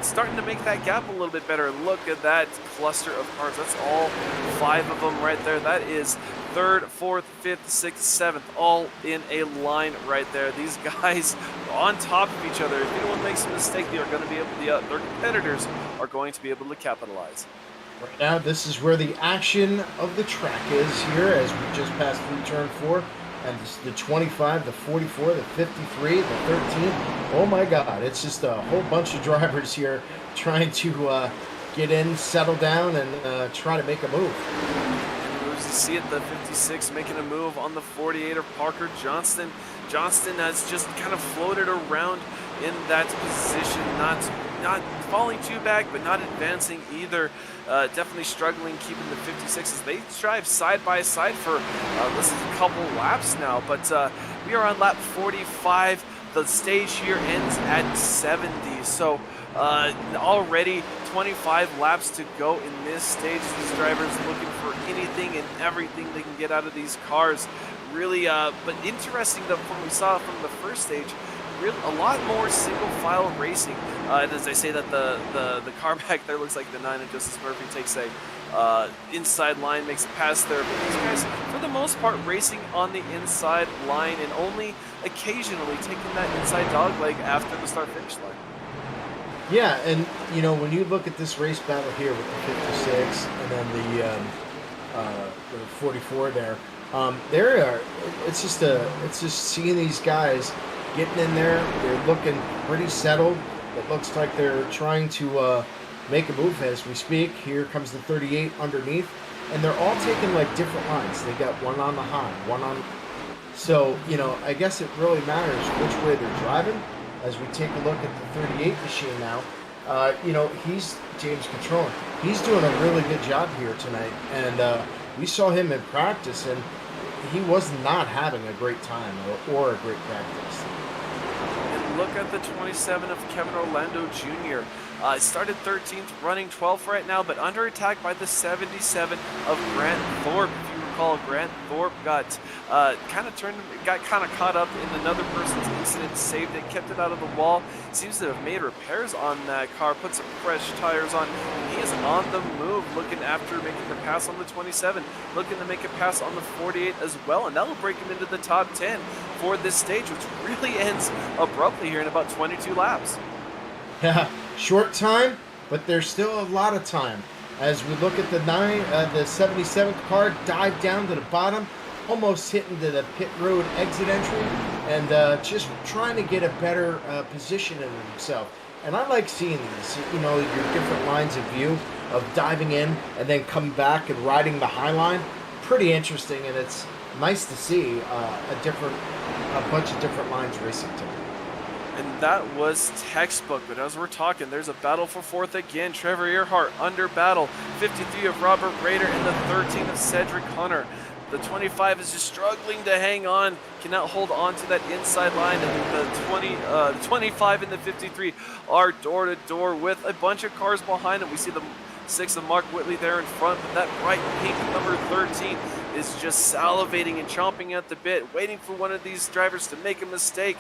starting to make that gap a little bit better. Look at that cluster of cars. That's all 5 of them right there. That is 3rd, 4th, 5th, 6th, 7th, all in a line right there. These guys on top of each other. If anyone makes a mistake, they are going to be able to, their competitors are going to be able to capitalize. Right now, this is where the action of the track is here as we just passed through turn 4. And the 25, the 44, the 53, the 13. Oh my God, it's just a whole bunch of drivers here trying to get in, settle down, and try to make a move. And moves to see it, the 56 making a move on the 48 of Parker Johnston. Johnston has just kind of floated around in that position, not falling too back, but not advancing either. Definitely struggling keeping the 56s. They drive side by side for this is a couple laps now, but we are on lap 45. The stage here ends at 70, so already 25 laps to go in this stage. These drivers looking for anything and everything they can get out of these cars. Really, but interesting though, from what we saw from the first stage, a lot more single file racing. And as I say that, the car back there looks like the 9 of Justice Murphy takes a inside line, makes a pass there. But these guys, for the most part, racing on the inside line and only occasionally taking that inside dog leg after the start-finish line. Yeah, and you know, when you look at this race battle here with the 56 and then the 44 there, it's just seeing these guys getting in there. They're looking pretty settled. It looks like they're trying to make a move as we speak. Here comes the 38 underneath, and they're all taking like different lines. They got one on the high, one on. So you know, I guess it really matters which way they're driving. As we take a look at the 38 machine now, you know, he's James Catrone. He's doing a really good job here tonight, and we saw him in practice, and he was not having a great time or a great practice. And look at the 27 of Kevin Orlando Jr. Started 13th, running 12th right now, but under attack by the 77 of Grant Thorpe. If you recall, Grant Thorpe got kind of caught up in another person's incident, saved it, kept it out of the wall. Seems to have made repairs on that car, put some fresh tires on. He is on the move, looking after making the pass on the 27, looking to make a pass on the 48 as well, and that will break him into the top 10 for this stage, which really ends abruptly here in about 22 laps. Yeah, short time, but there's still a lot of time. As we look at the 77th car dive down to the bottom, almost hitting to the pit road exit entry, and just trying to get a better position in himself. And I like seeing these, you know, your different lines of view of diving in and then coming back and riding the high line. Pretty interesting, and it's nice to see a bunch of different lines racing together. And that was textbook, but as we're talking, there's a battle for fourth again. Trevor Earhart under battle. 53 of Robert Rader and the 13 of Cedric Hunter. The 25 is just struggling to hang on, cannot hold on to that inside line, and the 25 and the 53 are door to door with a bunch of cars behind them. We see the 6 of Mark Whitley there in front, but that bright pink number 13 is just salivating and chomping at the bit, waiting for one of these drivers to make a mistake,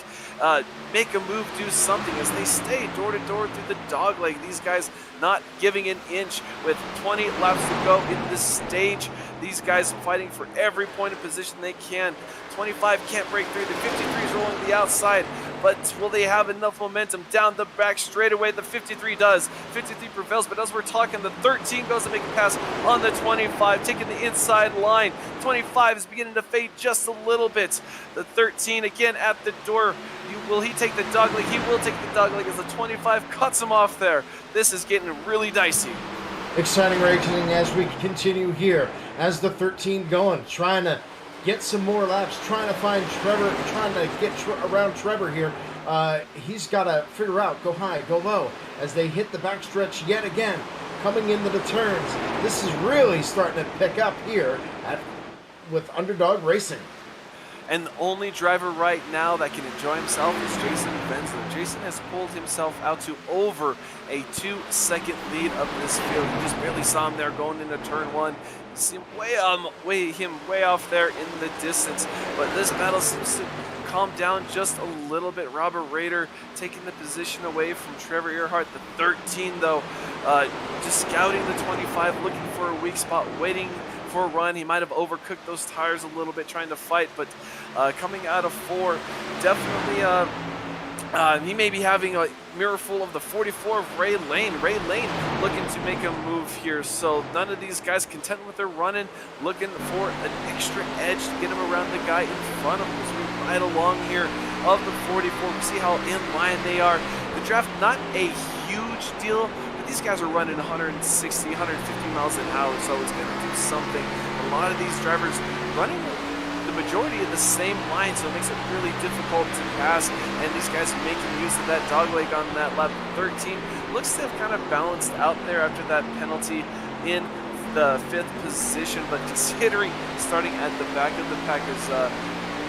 make a move, do something, as they stay door to door through the dog leg. These guys not giving an inch with 20 laps to go in this stage. These guys fighting for every point of position they can. 25 can't break through. The 53 is rolling the outside, but will they have enough momentum down the back straightaway? The 53 does. 53 prevails, but as we're talking, the 13 goes to make a pass on the 25, taking the inside line. 25 is beginning to fade just a little bit. The 13 again at the door. Will he take the dogleg? He will take the dogleg as the 25 cuts him off there. This is getting really dicey. Exciting racing as we continue here. As the 13 going, trying to get some more laps, trying to find Trevor, trying to get around Trevor here. He's got to figure out, go high, go low, as they hit the backstretch yet again, coming into the turns. This is really starting to pick up here with Underdog Racing. And the only driver right now that can enjoy himself is Jason Benzler. Jason has pulled himself out to over a 2-second lead of this field. You just barely saw him there going into turn 1. You see him way off there in the distance. But this battle seems to calm down just a little bit. Robert Rader taking the position away from Trevor Earhart. The 13, though, just scouting the 25, looking for a weak spot, waiting for a run. He might have overcooked those tires a little bit trying to fight, but coming out of 4, definitely he may be having a mirror full of the 44 of Ray Lane. Ray Lane looking to make a move here. So none of these guys content with their running, looking for an extra edge to get him around the guy in front of him as we ride along here of the 44. We see how in line they are. The draft, not a huge deal. These these guys are running 160, 150 miles an hour, so it's going to do something. A lot of these drivers running the majority of the same line, so it makes it really difficult to pass. And these guys making use of that dogleg on that lap 13. Looks to have kind of balanced out there after that penalty in the 5th position, but considering starting at the back of the pack is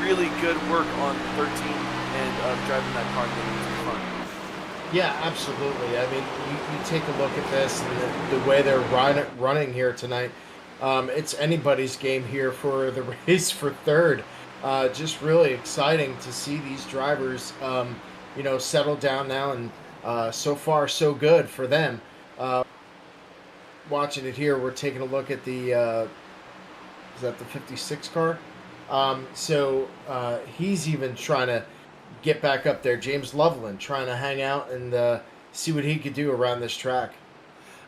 really good work on 13 and driving that car getting to the front. Yeah, absolutely. I mean, you take a look at this and the way they're running here tonight. It's anybody's game here for the race for third. Just really exciting to see these drivers, settle down now, and so far so good for them. Watching it here, we're taking a look at the is that the 56 car? He's even trying to get back up there. James Loveland trying to hang out and see what he could do around this track.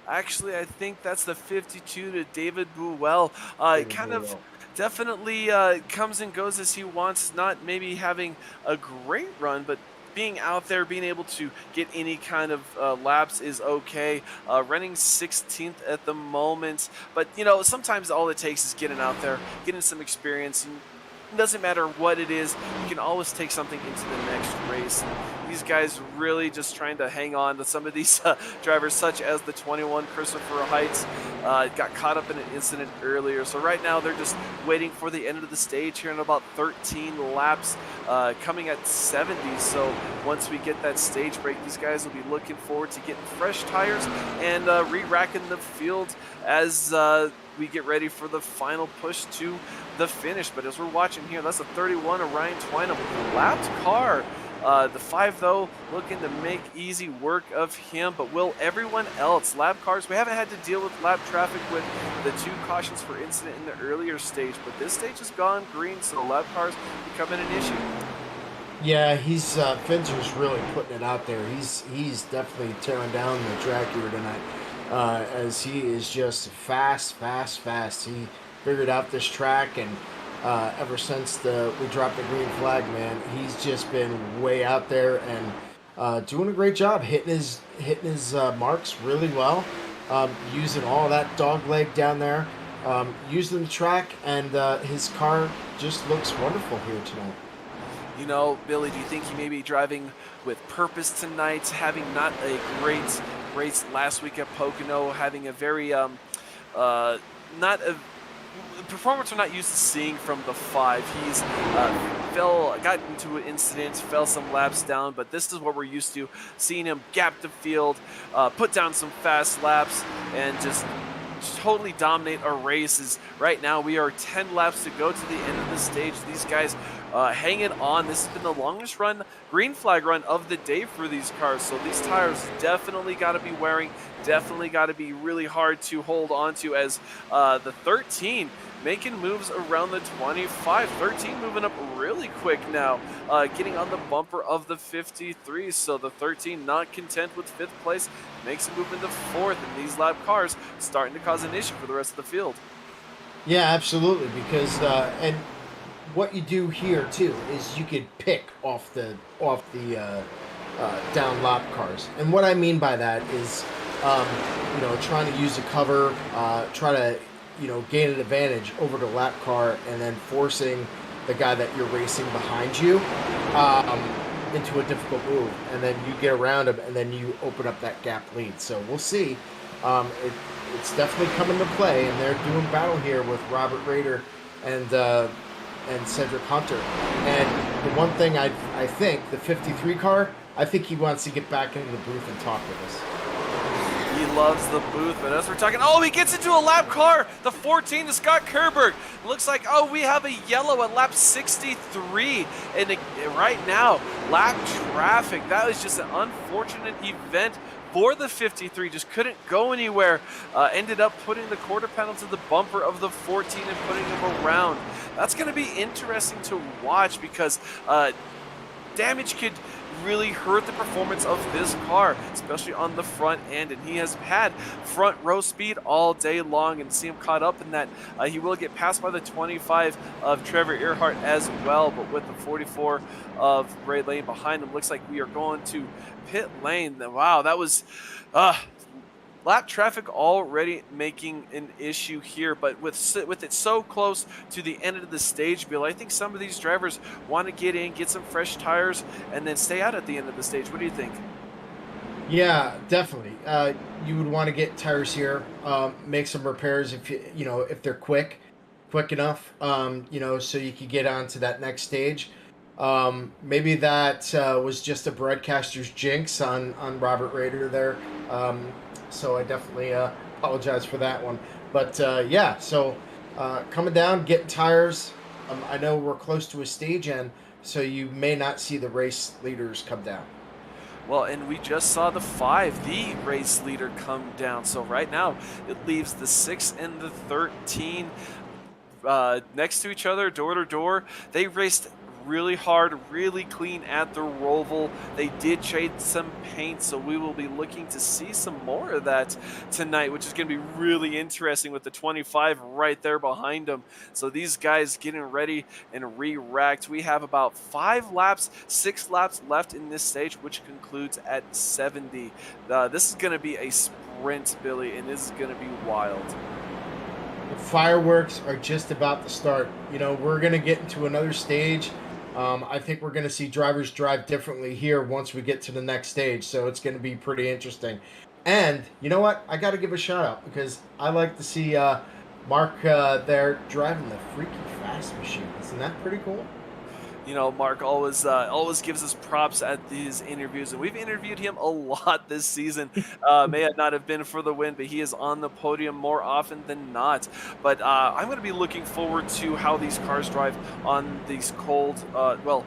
Actually, I think that's the 52 to David Buell. Kind of definitely comes and goes as he wants, not maybe having a great run, but being out there, being able to get any kind of laps is okay. Running 16th at the moment, but sometimes all it takes is getting out there, getting some experience. And it doesn't matter what it is, you can always take something into the next race. And these guys really just trying to hang on to some of these drivers, such as the 21 Christopher Heights. Got caught up in an incident earlier, so right now they're just waiting for the end of the stage here in about 13 laps, coming at 70. So once we get that stage break, these guys will be looking forward to getting fresh tires and re-racking the field as we get ready for the final push to the finish. But as we're watching here, that's a 31 of Ryan Twynham, lapped car. The 5, though, looking to make easy work of him. But will everyone else, lap cars, we haven't had to deal with lap traffic with the 2 cautions for incident in the earlier stage, but this stage has gone green, so lap cars becoming an issue. Yeah, he's Finzer's really putting it out there. He's definitely tearing down the track here tonight. As he is just fast. He figured out this track, and ever since we dropped the green flag, man, he's just been way out there and doing a great job, hitting his marks really well, using all that dog leg down there, using the track, and his car just looks wonderful here tonight. Billy, do you think he may be driving with purpose tonight, having not a great race last week at Pocono, having a very not a performance we're not used to seeing from the 5. He's got into an incident, fell some laps down, but this is what we're used to, seeing him gap the field, put down some fast laps, and just totally dominate our races. Right now we are 10 laps to go to the end of the stage. These guys hanging on. This has been the longest green flag run of the day for these cars, so these tires definitely got to be wearing, definitely got to be really hard to hold on to, as the 13 making moves around the 25. 13 moving up really quick now, getting on the bumper of the 53. So the 13 not content with 5th place, makes a move into 4th, and these lap cars starting to cause an issue for the rest of the field. Yeah, absolutely. Because and what you do here too is you could pick off the down lap cars, and what I mean by that is trying to use a cover, try to gain an advantage over the lap car, and then forcing the guy that you're racing behind you into a difficult move, and then you get around him, and then you open up that gap lead. So we'll see. It's definitely coming to play, and they're doing battle here with Robert Rader and Cedric Hunter. And the one thing I think, the 53 car, I think he wants to get back into the booth and talk with us. He loves the booth, but as we're talking, he gets into a lap car, the 14 to Scott Kerberg. Looks like, we have a yellow at lap 63, and right now, lap traffic. That was just an unfortunate event for the 53, just couldn't go anywhere. Ended up putting the quarter panel to the bumper of the 14 and putting him around. That's going to be interesting to watch, because damage could really hurt the performance of this car, especially on the front end, and he has had front row speed all day long, and see him caught up in that. He will get passed by the 25 of Trevor Earhart as well, but with the 44 of Ray Lane behind him, looks like we are going to pit lane. Wow, that was lap traffic already making an issue here, but with it so close to the end of the stage, Bill, I think some of these drivers want to get in, get some fresh tires, and then stay out at the end of the stage. What do you think? Yeah, definitely. You would want to get tires here, make some repairs if if they're quick enough, so you could get on to that next stage. Maybe that was just a broadcaster's jinx on Robert Rader there. So I definitely apologize for that one. But yeah, so coming down, getting tires. I know we're close to a stage end, so you may not see the race leaders come down. Well, and we just saw the race leader, come down. So right now, it leaves the 6 and the 13 next to each other, door to door. They raced really hard, really clean at the Roval. They did trade some paint, so we will be looking to see some more of that tonight, which is going to be really interesting with the 25 right there behind them. So these guys getting ready and re-racked. We have about 6 laps left in this stage, which concludes at 70. This is going to be a sprint, Billy, and this is going to be wild. The fireworks are just about to start. We're going to get into another stage. I think we're going to see drivers drive differently here once we get to the next stage. So it's going to be pretty interesting. And you know what? I got to give a shout out because I like to see Mark there driving the freaky fast machine. Isn't that pretty cool? Mark always gives us props at these interviews, and we've interviewed him a lot this season. May it not have been for the win, but he is on the podium more often than not. But I'm going to be looking forward to how these cars drive on these cold,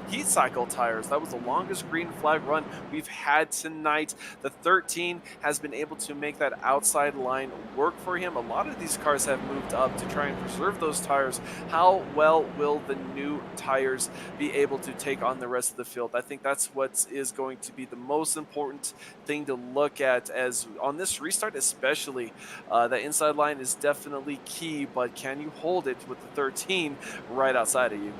heat cycle tires. That was the longest green flag run we've had tonight. The 13 has been able to make that outside line work for him. A lot of these cars have moved up to try and preserve those tires. How well will the new tires be able to take on the rest of the field? I think that's what is going to be the most important thing to look at, as on this restart especially. The inside line is definitely key, but can you hold it with the 13 right outside of you?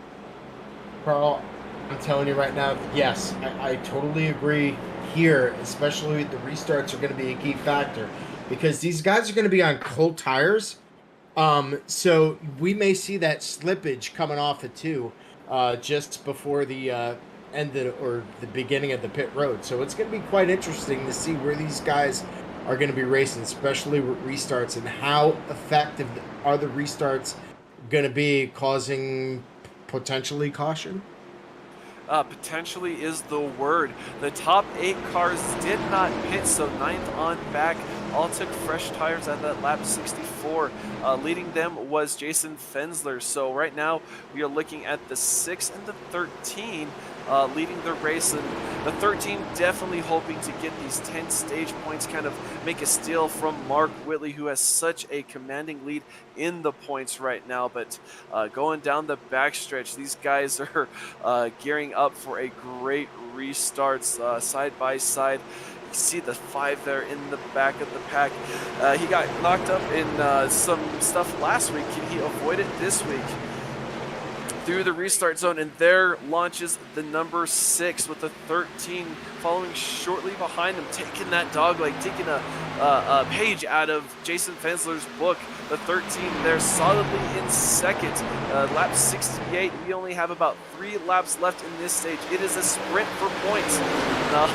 Carl, I'm telling you right now, yes, I totally agree here, especially the restarts are going to be a key factor because these guys are going to be on cold tires. So we may see that slippage coming off at two, just before the or the beginning of the pit road. So it's going to be quite interesting to see where these guys are going to be racing, especially with restarts, and how effective are the restarts going to be, causing potentially caution. Potentially is the word. The top 8 cars did not pit, so ninth on back all took fresh tires at that lap 64. Leading them was Jason Fensler. So right now we are looking at the 6 and the 13 leading the race, and the 13 definitely hoping to get these 10 stage points, kind of make a steal from Mark Whitley, who has such a commanding lead in the points right now. But going down the backstretch, these guys are gearing up for a great restart, side by side. You see the 5 there in the back of the pack. He got knocked up in some stuff last week. Can he avoid it this week? Through the restart zone, and there launches the number 6 with the 13 following shortly behind him, taking that dog leg, taking a page out of Jason Fensler's book. The 13 there solidly in second. Lap 68, we only have about 3 laps left in this stage. It is a sprint for points.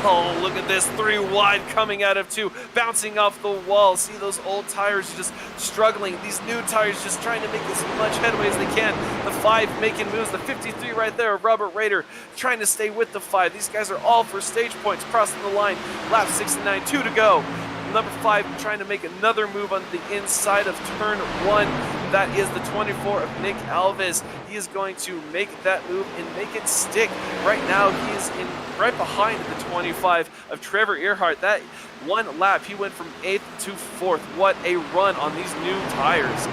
Oh, look at this, 3 wide coming out of 2, bouncing off the wall. See those old tires just struggling. These new tires just trying to make as much headway as they can. The 5 making moves. The 53 right there, Robert Rader, trying to stay with the 5. These guys are all for stage points, crossing the line. Lap 69, 2 to go. Number 5 trying to make another move on the inside of turn 1. That is the 24 of Nick Alves. He is going to make that move and make it stick. Right now, he is in right behind the 25 of Trevor Earhart. That one lap, he went from 8th to 4th. What a run on these new tires.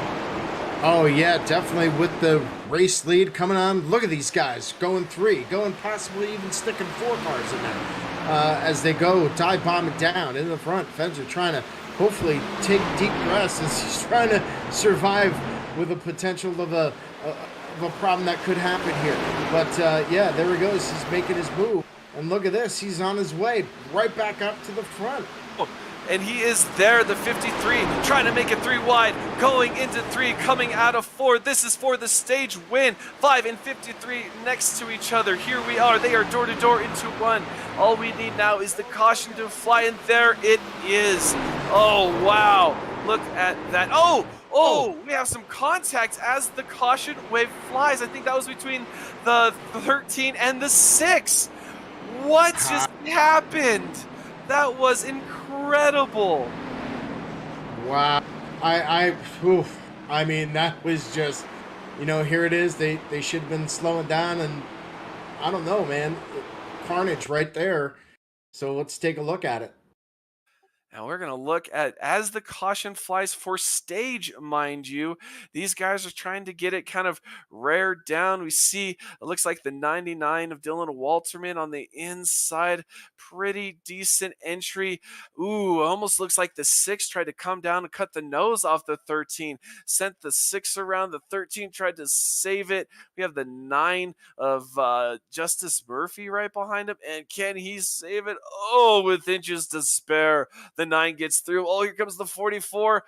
Oh, yeah, definitely with the race lead coming on. Look at these guys going 3, going possibly even sticking 4 cars in there. As they go dive bombing down in the front. Fencer trying to hopefully take deep breaths as he's trying to survive with the potential of a problem that could happen here. But yeah, there he goes. He's making his move. And look at this. He's on his way right back up to the front. and he is there, the 53, trying to make it 3 wide, going into 3, coming out of 4. This is for the stage win. 5 and 53 next to each other. Here we are. They are door to door into 1. All we need now is the caution to fly, and there it is. Oh, wow. Look at that. Oh, we have some contact as the caution wave flies. I think that was between the 13 and the 6. What just happened? That was incredible. Wow. I mean, that was just, here it is. They should have been slowing down, and I don't know, man. Carnage right there. So let's take a look at it. Now we're going to look at, as the caution flies for stage, mind you, these guys are trying to get it kind of rared down. We see, it looks like the 99 of Dylan Walterman on the inside. Pretty decent entry. Ooh, almost looks like the 6 tried to come down and cut the nose off the 13. Sent the 6 around. The 13 tried to save it. We have the 9 of Justice Murphy right behind him. And can he save it? Oh, with inches to spare. The 9 gets through. Oh, here comes the 44.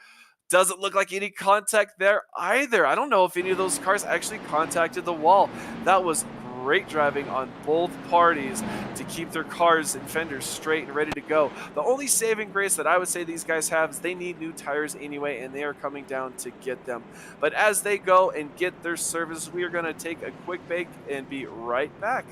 Doesn't look like any contact there either. I don't know if any of those cars actually contacted the wall. That was great driving on both parties to keep their cars and fenders straight and ready to go. The only saving grace that I would say these guys have is they need new tires anyway, and they are coming down to get them. But as they go and get their service, we are going to take a quick break and be right back.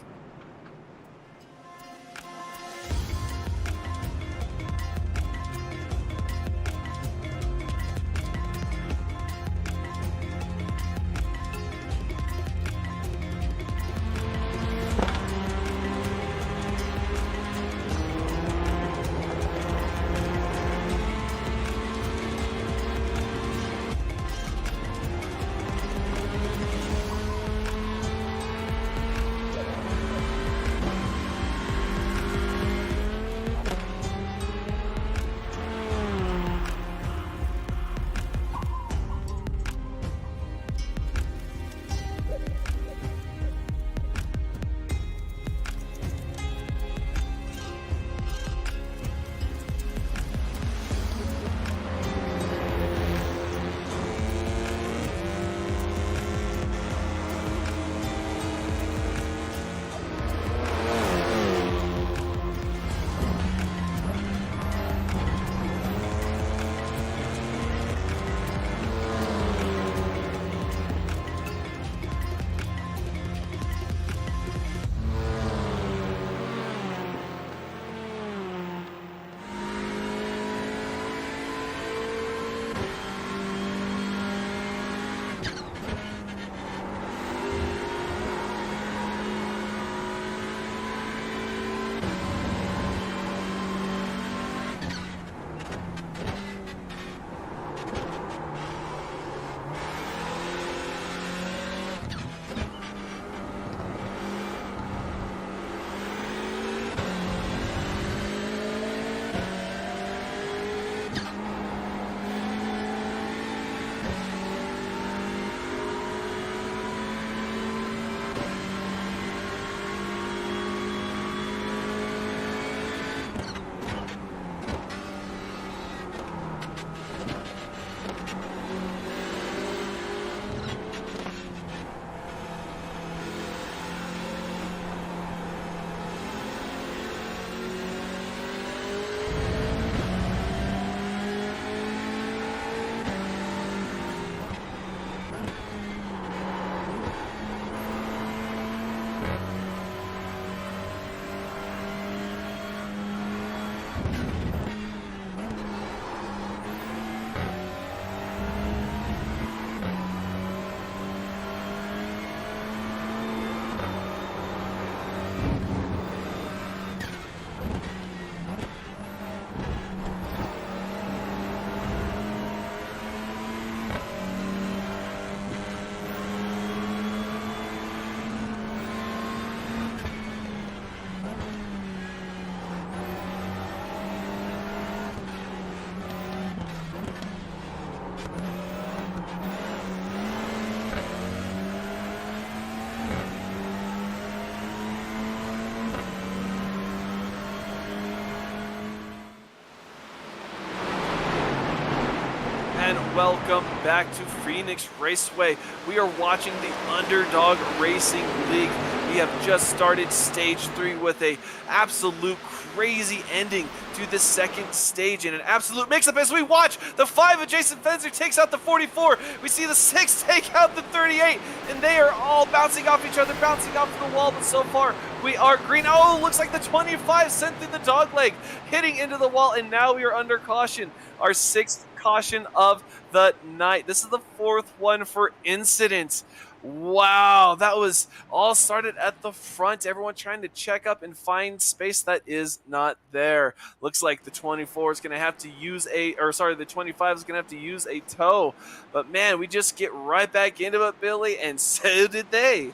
welcome back to Phoenix Raceway. We are watching the Underdog Racing League. We have just started stage 3 with a absolute crazy ending to the second stage and an absolute mix-up as we watch the 5 of Jason Fenzer takes out the 44. We see the 6 take out the 38, and they are all bouncing off each other, bouncing off the wall, but so far we are green. Oh, looks like the 25 sent through the dog leg, hitting into the wall, and now we are under caution. Our 6th caution of the night. This is the 4th one for incidents. Wow, that was all started at the front. Everyone trying to check up and find space that is not there. Looks like the 24 is going to have to use the 25 is going to have to use a tow. But man, we just get right back into it, Billy, and so did they.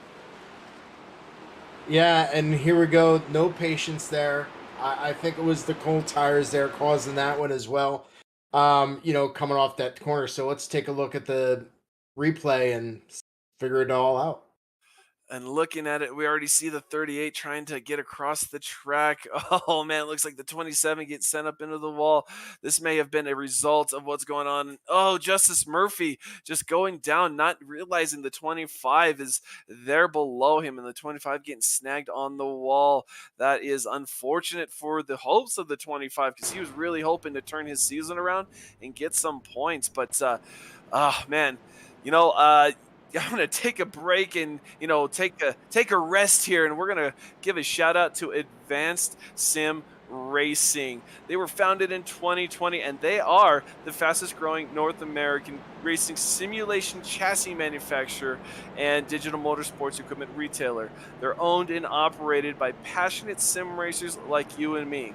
Yeah, and here we go. No patience there. I think it was the cold tires there causing that one as well. Coming off that corner. So let's take a look at the replay and figure it all out. And looking at it, we already see the 38 trying to get across the track. Oh man, it looks like the 27 gets sent up into the wall. This may have been a result of what's going on. Oh, Justice Murphy just going down, not realizing the 25 is there below him, and the 25 getting snagged on the wall. That is unfortunate for the hopes of the 25 because he was really hoping to turn his season around and get some points. But, oh man, you know, I'm gonna take a break and take a rest here, and we're gonna give a shout out to Advanced Sim Racing. They were founded in 2020, and they are the fastest growing North American racing simulation chassis manufacturer and digital motorsports equipment retailer. They're owned and operated by passionate sim racers like you and me.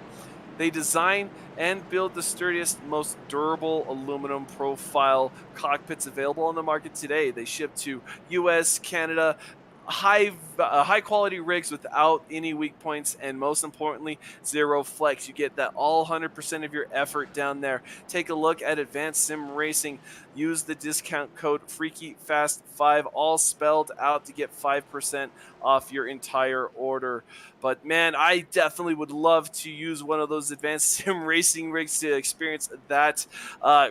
They design and build the sturdiest, most durable aluminum profile cockpits available on the market today. They ship to US, Canada, high quality rigs without any weak points, and most importantly, zero flex. You get that all 100% of your effort down there. Take a look at Advanced Sim Racing. Use the discount code FreakyFast5, all spelled out, to get 5% off your entire order. But man, I definitely would love to use one of those Advanced Sim Racing rigs to experience that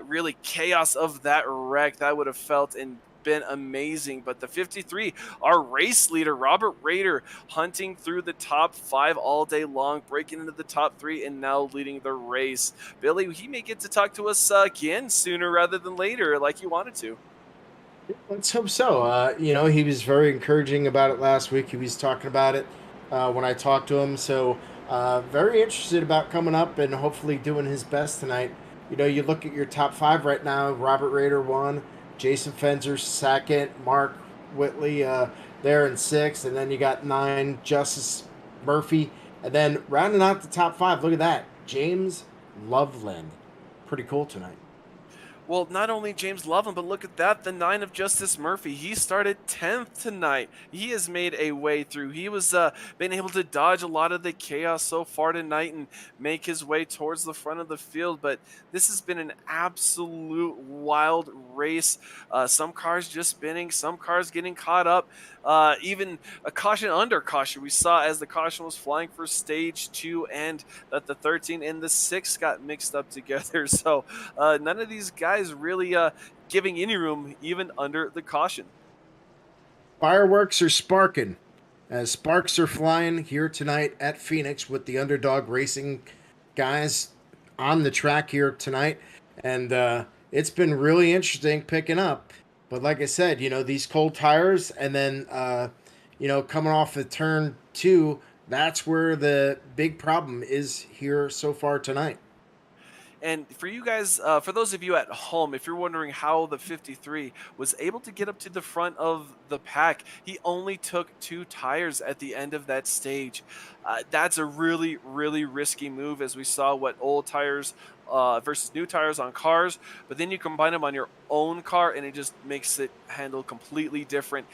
really chaos of that wreck. That would have felt and been amazing. But the 53, our race leader, Robert Rader, hunting through the top 5 all day long, breaking into the top 3, and now leading the race. Billy, he may get to talk to us again sooner rather than later, like he wanted to. Let's hope so. He was very encouraging about it last week. He was talking about it when I talked to him. So, very interested about coming up and hopefully doing his best tonight. You look at your top 5 right now. Robert Rader won, Jason Fenzer second, Mark Whitley there in 6th, and then you got 9, Justice Murphy, and then rounding out the top 5. Look at that, James Loveland. Pretty cool tonight. Well, not only James Loveland, but look at that, the 9 of Justice Murphy. He started 10th tonight. He has made a way through. He was been able to dodge a lot of the chaos so far tonight and make his way towards the front of the field. But this has been an absolute wild race. Some cars just spinning, some cars getting caught up. Even a caution under caution we saw as the caution was flying for stage 2, and that the 13 and the 6 got mixed up together. So none of these guys really giving any room even under the caution. Fireworks are sparking as sparks are flying here tonight at Phoenix with the Underdog Racing guys on the track here tonight. And it's been really interesting picking up. But like I said, these cold tires and then, coming off of turn 2, that's where the big problem is here so far tonight. And for you guys, for those of you at home, if you're wondering how the 53 was able to get up to the front of the pack, he only took 2 tires at the end of that stage. That's a really, really risky move, as we saw what old tires versus new tires on cars, but then you combine them on your own car and it just makes it handle completely different.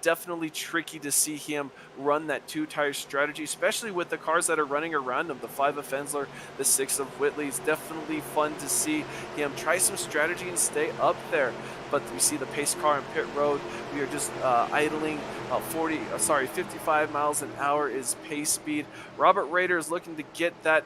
Definitely tricky to see him run that 2-tire strategy, especially with the cars that are running around him. The 5 of Fensler, the 6 of Whitley. It's definitely fun to see him try some strategy and stay up there. But we see the pace car on pit road. We are just idling 55 miles an hour is pace speed. Robert Rader is looking to get that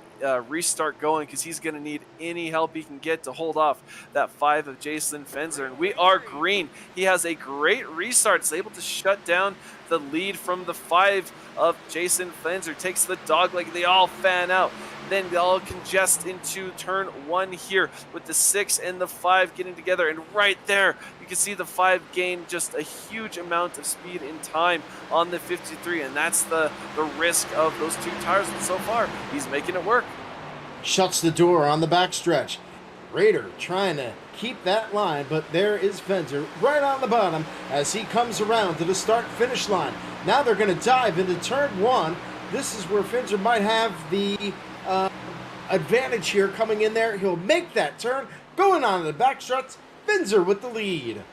restart going because he's going to need any help he can get to hold off that 5 of Jason Jason Fenzer. And we are green. He has a great restart. Is able to shut down the lead from the 5 of Jason Fenzer. Takes the dog leg. They all fan out. Then they all congest into turn 1 here with the 6 and the 5 getting together. And right there, you can see the 5 gain just a huge amount of speed and time on the 53. And that's the risk of those 2 tires. And so far, he's making it work. Shuts the door on the backstretch. Raider trying to keep that line, but there is Fenzer right on the bottom as he comes around to the start-finish line. Now they're going to dive into turn 1. This is where Fenzer might have the advantage here coming in there. He'll make that turn, going on the backstretch. Fenzer with the lead.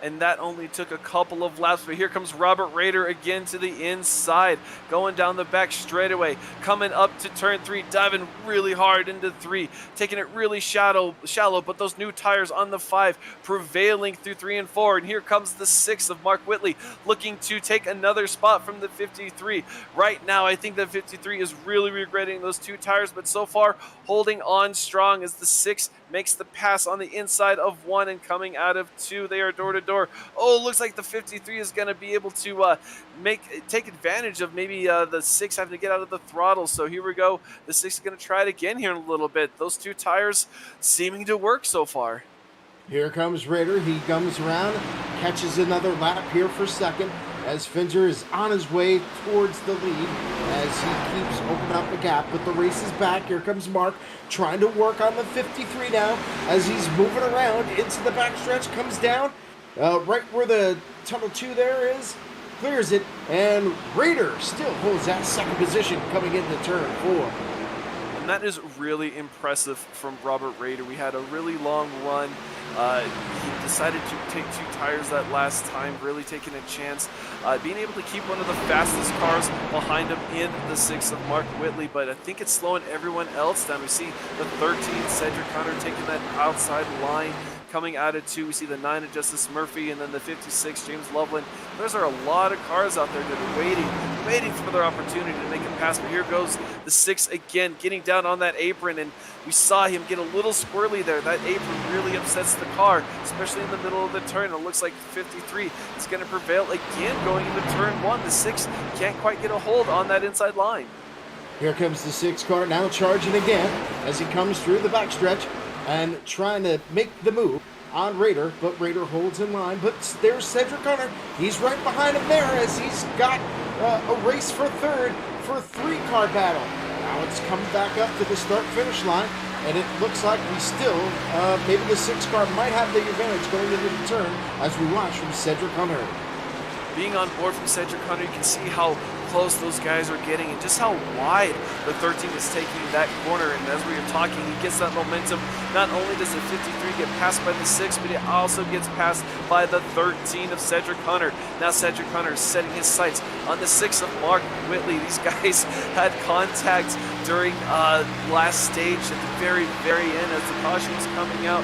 And that only took a couple of laps, but here comes Robert Raider again to the inside, going down the back straightaway, coming up to turn 3, diving really hard into 3, taking it really shallow, but those new tires on the 5 prevailing through 3 and 4. And here comes the 6 of Mark Whitley, looking to take another spot from the 53. Right now, I think the 53 is really regretting those 2 tires, but so far holding on strong as the 6 makes the pass on the inside of 1 and coming out of 2. They are door to door. Oh, looks like the 53 is going to be able to take advantage of maybe the 6 having to get out of the throttle. So here we go. The 6 is going to try it again here in a little bit. Those 2 tires seeming to work so far. Here comes Raider. He comes around, catches another lap here for second as Fenzer is on his way towards the lead as he keeps opening up the gap. But the race is back. Here comes Mark trying to work on the 53 now as he's moving around into the backstretch, comes down right where the tunnel 2 there is, clears it, and Raider still holds that second position coming into turn 4. And that is really impressive from Robert Raider. We had a really long run. He decided to take 2 tires that last time, really taking a chance. Being able to keep one of the fastest cars behind him in the 6 of Mark Whitley, but I think it's slowing everyone else down. We see the 13, Cedric Hunter, taking that outside line. Coming out of 2, we see the 9 of Justice Murphy, and then the 56, James Loveland. Those are a lot of cars out there that are waiting for their opportunity to make a pass. But here goes the 6 again, getting down on that apron, and we saw him get a little squirrely there. That apron really upsets the car, especially in the middle of the turn. It looks like 53 is going to prevail again going into turn 1. The 6 can't quite get a hold on that inside line. Here comes the 6 car now charging again as he comes through the backstretch and trying to make the move on Raider, but Raider holds in line. But there's Cedric Hunter. He's right behind him there as he's got a race for third for 3-car battle. Now it's coming back up to the start-finish line, and it looks like we still, maybe the 6 car might have the advantage going into the turn as we watch from Cedric Hunter. Being on board from Cedric Hunter, you can see how close those guys are getting and just how wide the 13 is taking that corner. And as we were talking, he gets that momentum. Not only does the 53 get passed by the 6, but it also gets passed by the 13 of Cedric Hunter. Now Cedric Hunter is setting his sights on the 6 of Mark Whitley. These guys had contact during last stage at the very, very end as the caution was coming out.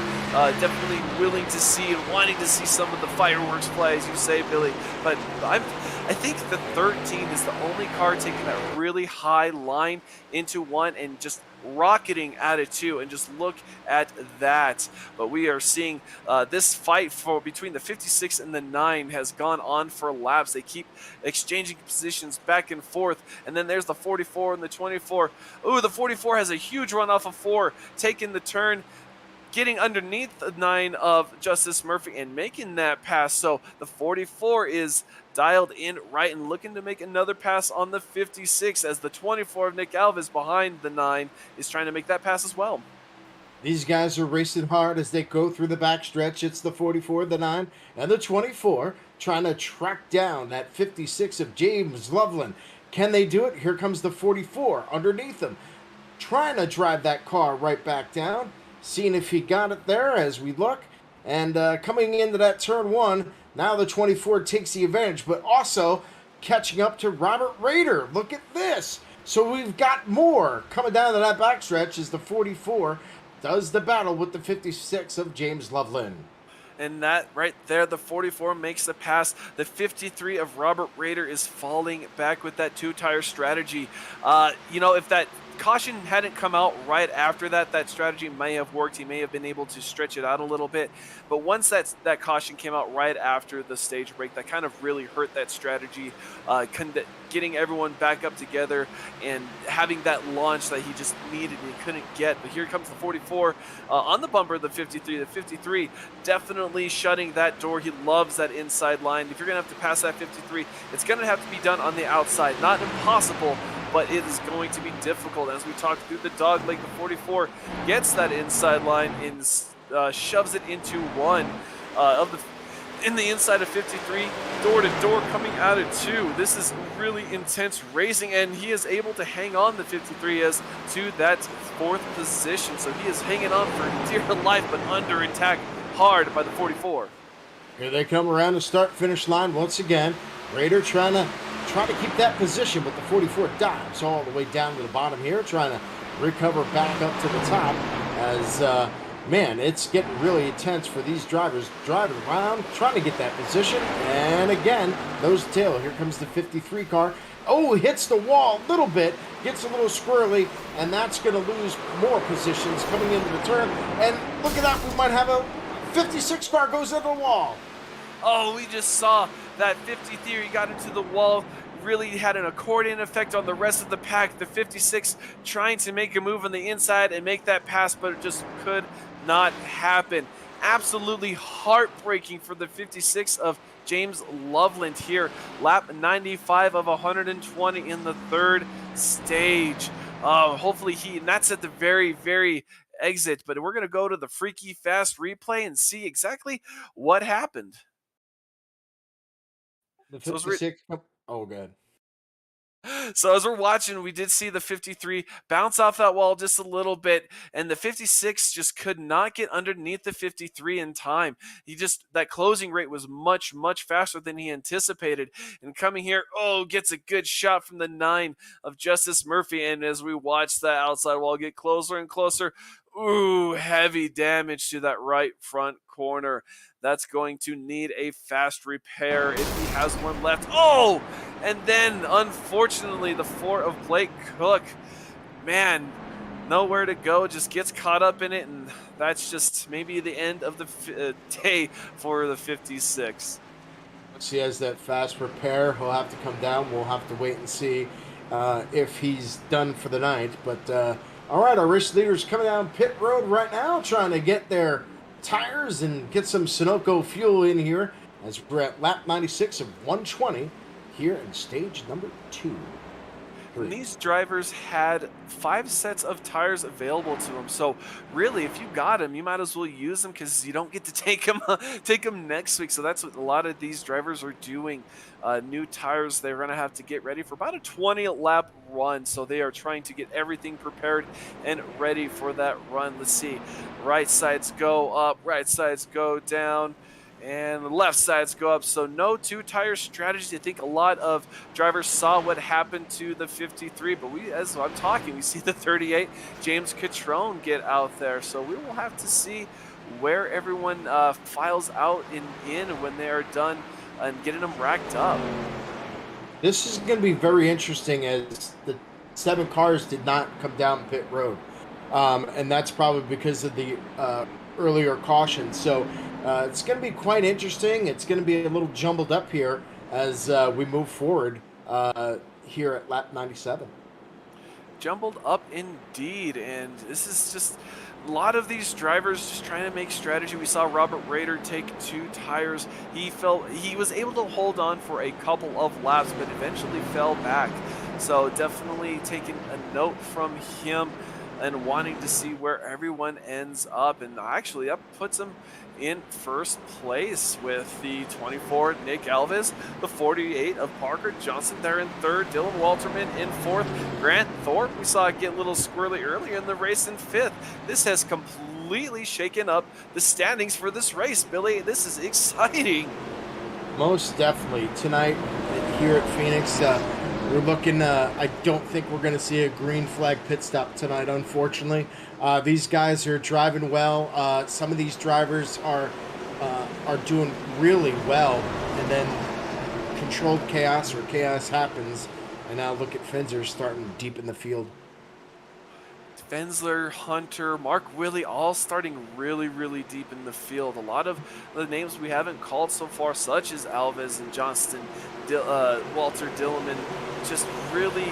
Definitely willing to see and wanting to see some of the fireworks fly, as you say, Billy. But I think the 13 is the only car taking that really high line into 1 and just rocketing out of 2, and just look at that. But we are seeing this fight between the 56 and the 9 has gone on for laps. They keep exchanging positions back and forth, and then there's the 44 and the 24. Ooh, the 44 has a huge run off of 4, taking the turn, getting underneath the 9 of Justice Murphy and making that pass. So the 44 is dialed in right and looking to make another pass on the 56 as the 24 of Nick Alves behind the 9 is trying to make that pass as well. These guys are racing hard as they go through the backstretch. It's the 44, the 9, and the 24 trying to track down that 56 of James Loveland. Can they do it? Here comes the 44 underneath them, trying to drive that car right back down. Seeing if he got it there as we look. And coming into that turn 1, now the 24 takes the advantage, but also catching up to Robert Raider. Look at this. So we've got more coming down to that backstretch as the 44 does the battle with the 56 of James Loveland. And that right there, the 44 makes the pass. The 53 of Robert Raider is falling back with that 2-tire strategy. You know, if that caution hadn't come out right after that, that strategy may have worked. He may have been able to stretch it out a little bit. But once that caution came out right after the stage break, that kind of really hurt that strategy, getting everyone back up together and having that launch that he just needed and he couldn't get. But here comes the 44 on the bumper, the 53. The 53 definitely shutting that door. He loves that inside line. If you're going to have to pass that 53, it's going to have to be done on the outside. Not impossible, but it is going to be difficult. As we talk through the dog leg, the 44 gets that inside line and shoves it into one in the inside of 53, door to door coming out of 2. This is really intense racing, and he is able to hang on the 53 as to that 4th position. So he is hanging on for dear life, but under attack hard by the 44. Here they come around the start-finish line once again. Raider trying to keep that position, but the 44 dives all the way down to the bottom here, trying to recover back up to the top as, man, it's getting really intense for these drivers driving around, trying to get that position. And again, nose to tail. Here comes the 53 car. Oh, hits the wall a little bit, gets a little squirrely, and that's going to lose more positions coming into the turn. And look at that, we might have a 56 car goes into the wall. Oh, we just saw that 53 got into the wall, really had an accordion effect on the rest of the pack. The 56 trying to make a move on the inside and make that pass, but it just could not happen. Absolutely heartbreaking for the 56 of James Loveland here. Lap 95 of 120 in the 3rd stage. Hopefully and that's at the very, very exit, but we're going to go to the freaky fast replay and see exactly what happened. The So 56, oh, good. So as we're watching, we did see the 53 bounce off that wall just a little bit, and the 56 just could not get underneath the 53 in time. That closing rate was much, much faster than he anticipated. And coming here, gets a good shot from the 9 of Justice Murphy. And as we watch that outside wall get closer and closer, heavy damage to that right front corner. That's going to need a fast repair if he has one left. And then, unfortunately, the 4 of Blake Cook, man, nowhere to go, just gets caught up in it, and that's just maybe the end of the day for the 56. Once he has that fast repair, he'll have to come down. We'll have to wait and see if he's done for the night. But, all right, our race leaders coming down pit road right now, trying to get their tires and get some Sunoco fuel in here as we're at lap 96 of 120 here in stage number 2. And these drivers had 5 sets of tires available to them. So really, if you got them, you might as well use them because you don't get to take them next week. So that's what a lot of these drivers are doing. New tires they're going to have to get ready for about a 20-lap run. So they are trying to get everything prepared and ready for that run. Let's see. Right sides go up, right sides go down, and the left sides go up. So no 2-tire strategy. I think a lot of drivers saw what happened to the 53, but as I'm talking, we see the 38, James Catrone, get out there. So we will have to see where everyone files out in when they are done and getting them racked up. This is going to be very interesting as the 7 cars did not come down pit road. And that's probably because of the earlier caution. So it's going to be quite interesting. It's going to be a little jumbled up here as we move forward here at lap 97. Jumbled up indeed, and this is just a lot of these drivers just trying to make strategy. We saw Robert Rader take 2 tires. He was able to hold on for a couple of laps, but eventually fell back. So definitely taking a note from him and wanting to see where everyone ends up. And actually, that puts him in first place with the 24, Nick Alves, the 48 of Parker Johnson there in 3rd, Dylan Walterman in 4th, Grant Thorpe, we saw it get a little squirrely earlier in the race, in 5th. This has completely shaken up the standings for this race, Billy. This is exciting. Most definitely. Tonight here at Phoenix, we're looking, I don't think we're going to see a green flag pit stop tonight, unfortunately. These guys are driving well. Some of these drivers are doing really well, and then controlled chaos or chaos happens. And now look at Finzer starting deep in the field. Fensler, Hunter, Mark Willie, all starting really, really deep in the field. A lot of the names we haven't called so far, such as Alves and Johnston, Walter Dillman, just really,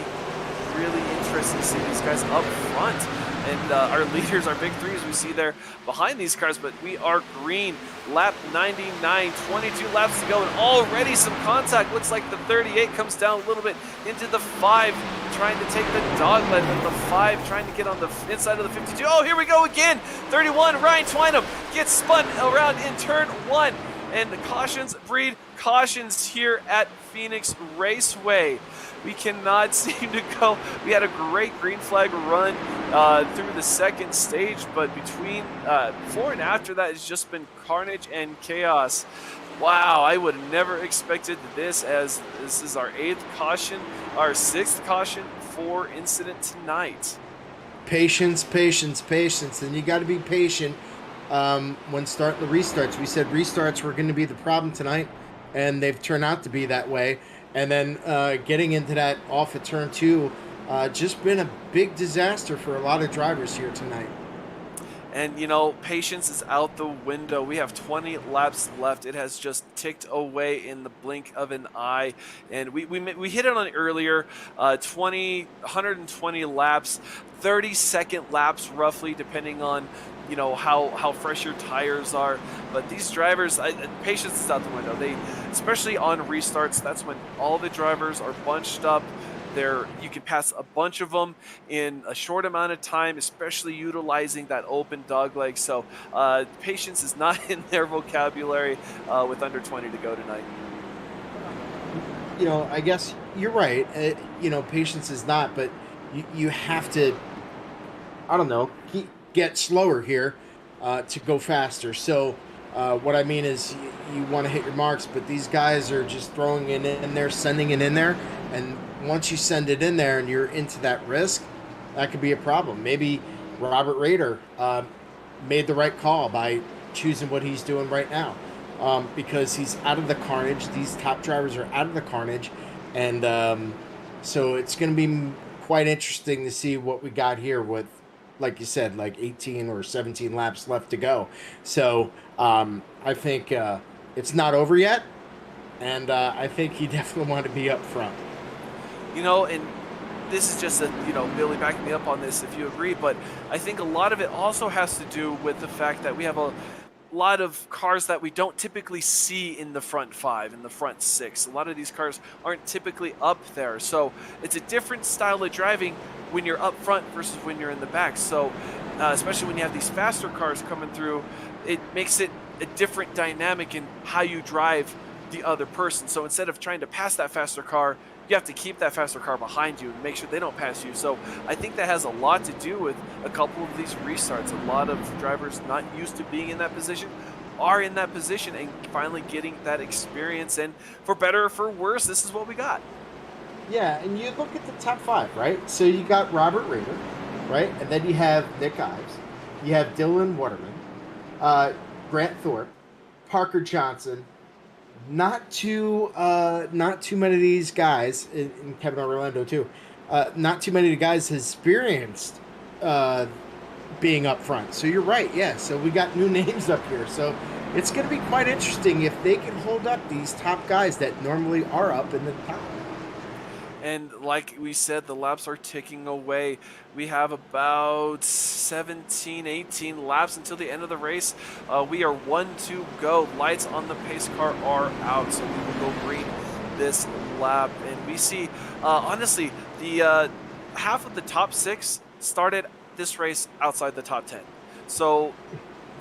really interesting to see these guys up front. And our leaders, our big threes, we see there behind these cars, but we are green. Lap 99, 22 laps to go, and already some contact. Looks like the 38 comes down a little bit into the 5, trying to take the dogleg, but the 5 trying to get on the inside of the 52. Oh, here we go again. 31, Ryan Twynham gets spun around in turn 1. And the cautions breed cautions here at Phoenix Raceway. We cannot seem to go. We had a great green flag run through the second stage, but between before and after that, it's just been carnage and chaos. Wow, I would have never expected this, as this is our 8th caution, our 6th caution for incident tonight. Patience, patience, patience, and you got to be patient when starting the restarts. We said restarts were going to be the problem tonight, and they've turned out to be that way. And then getting into that off at turn 2, just been a big disaster for a lot of drivers here tonight. And, you know, patience is out the window. We have 20 laps left. It has just ticked away in the blink of an eye. And we hit it on earlier, 120 laps, 30-second laps roughly, depending on, you know, how fresh your tires are. But these drivers, patience is out the window. They, especially on restarts, that's when all the drivers are bunched up. You can pass a bunch of them in a short amount of time, especially utilizing that open dogleg. So patience is not in their vocabulary with under 20 to go tonight. You know, I guess you're right. You know, patience is not, but you have to, I don't know, get slower here to go faster. So what I mean is you want to hit your marks, but these guys are just throwing it in there, sending it in there. And once you send it in there and you're into that risk, that could be a problem. Maybe Robert Rader made the right call by choosing what he's doing right now, because he's out of the carnage. These top drivers are out of the carnage. And so it's going to be quite interesting to see what we got here with, like you said, like 18 or 17 laps left to go. So I think it's not over yet. And I think he definitely wanted to be up front. You know, and this is just Billy, back me up on this if you agree, but I think a lot of it also has to do with the fact that we have a lot of cars that we don't typically see in the front 5, in the front 6. A lot of these cars aren't typically up there. So it's a different style of driving when you're up front versus when you're in the back. So especially when you have these faster cars coming through, it makes it a different dynamic in how you drive the other person. So instead of trying to pass that faster car, you have to keep that faster car behind you and make sure they don't pass you. So I think that has a lot to do with a couple of these restarts. A lot of drivers not used to being in that position are in that position and finally getting that experience. And for better or for worse, this is what we got. Yeah, and you look at the top 5, right? So you got Robert Rader, right? And then you have Nick Ives. You have Dylan Waterman, Grant Thorpe, Parker Johnson. Not too many of these guys, and Kevin Orlando too. Not too many of the guys experienced being up front. So you're right, yeah. So we got new names up here. So it's going to be quite interesting if they can hold up these top guys that normally are up in the top. And like we said, the laps are ticking away. We have about 17, 18 laps until the end of the race. We are 1 to go. Lights on the pace car are out, so we will go green this lap. And we see, honestly, the half of the top 6 started this race outside the top 10. So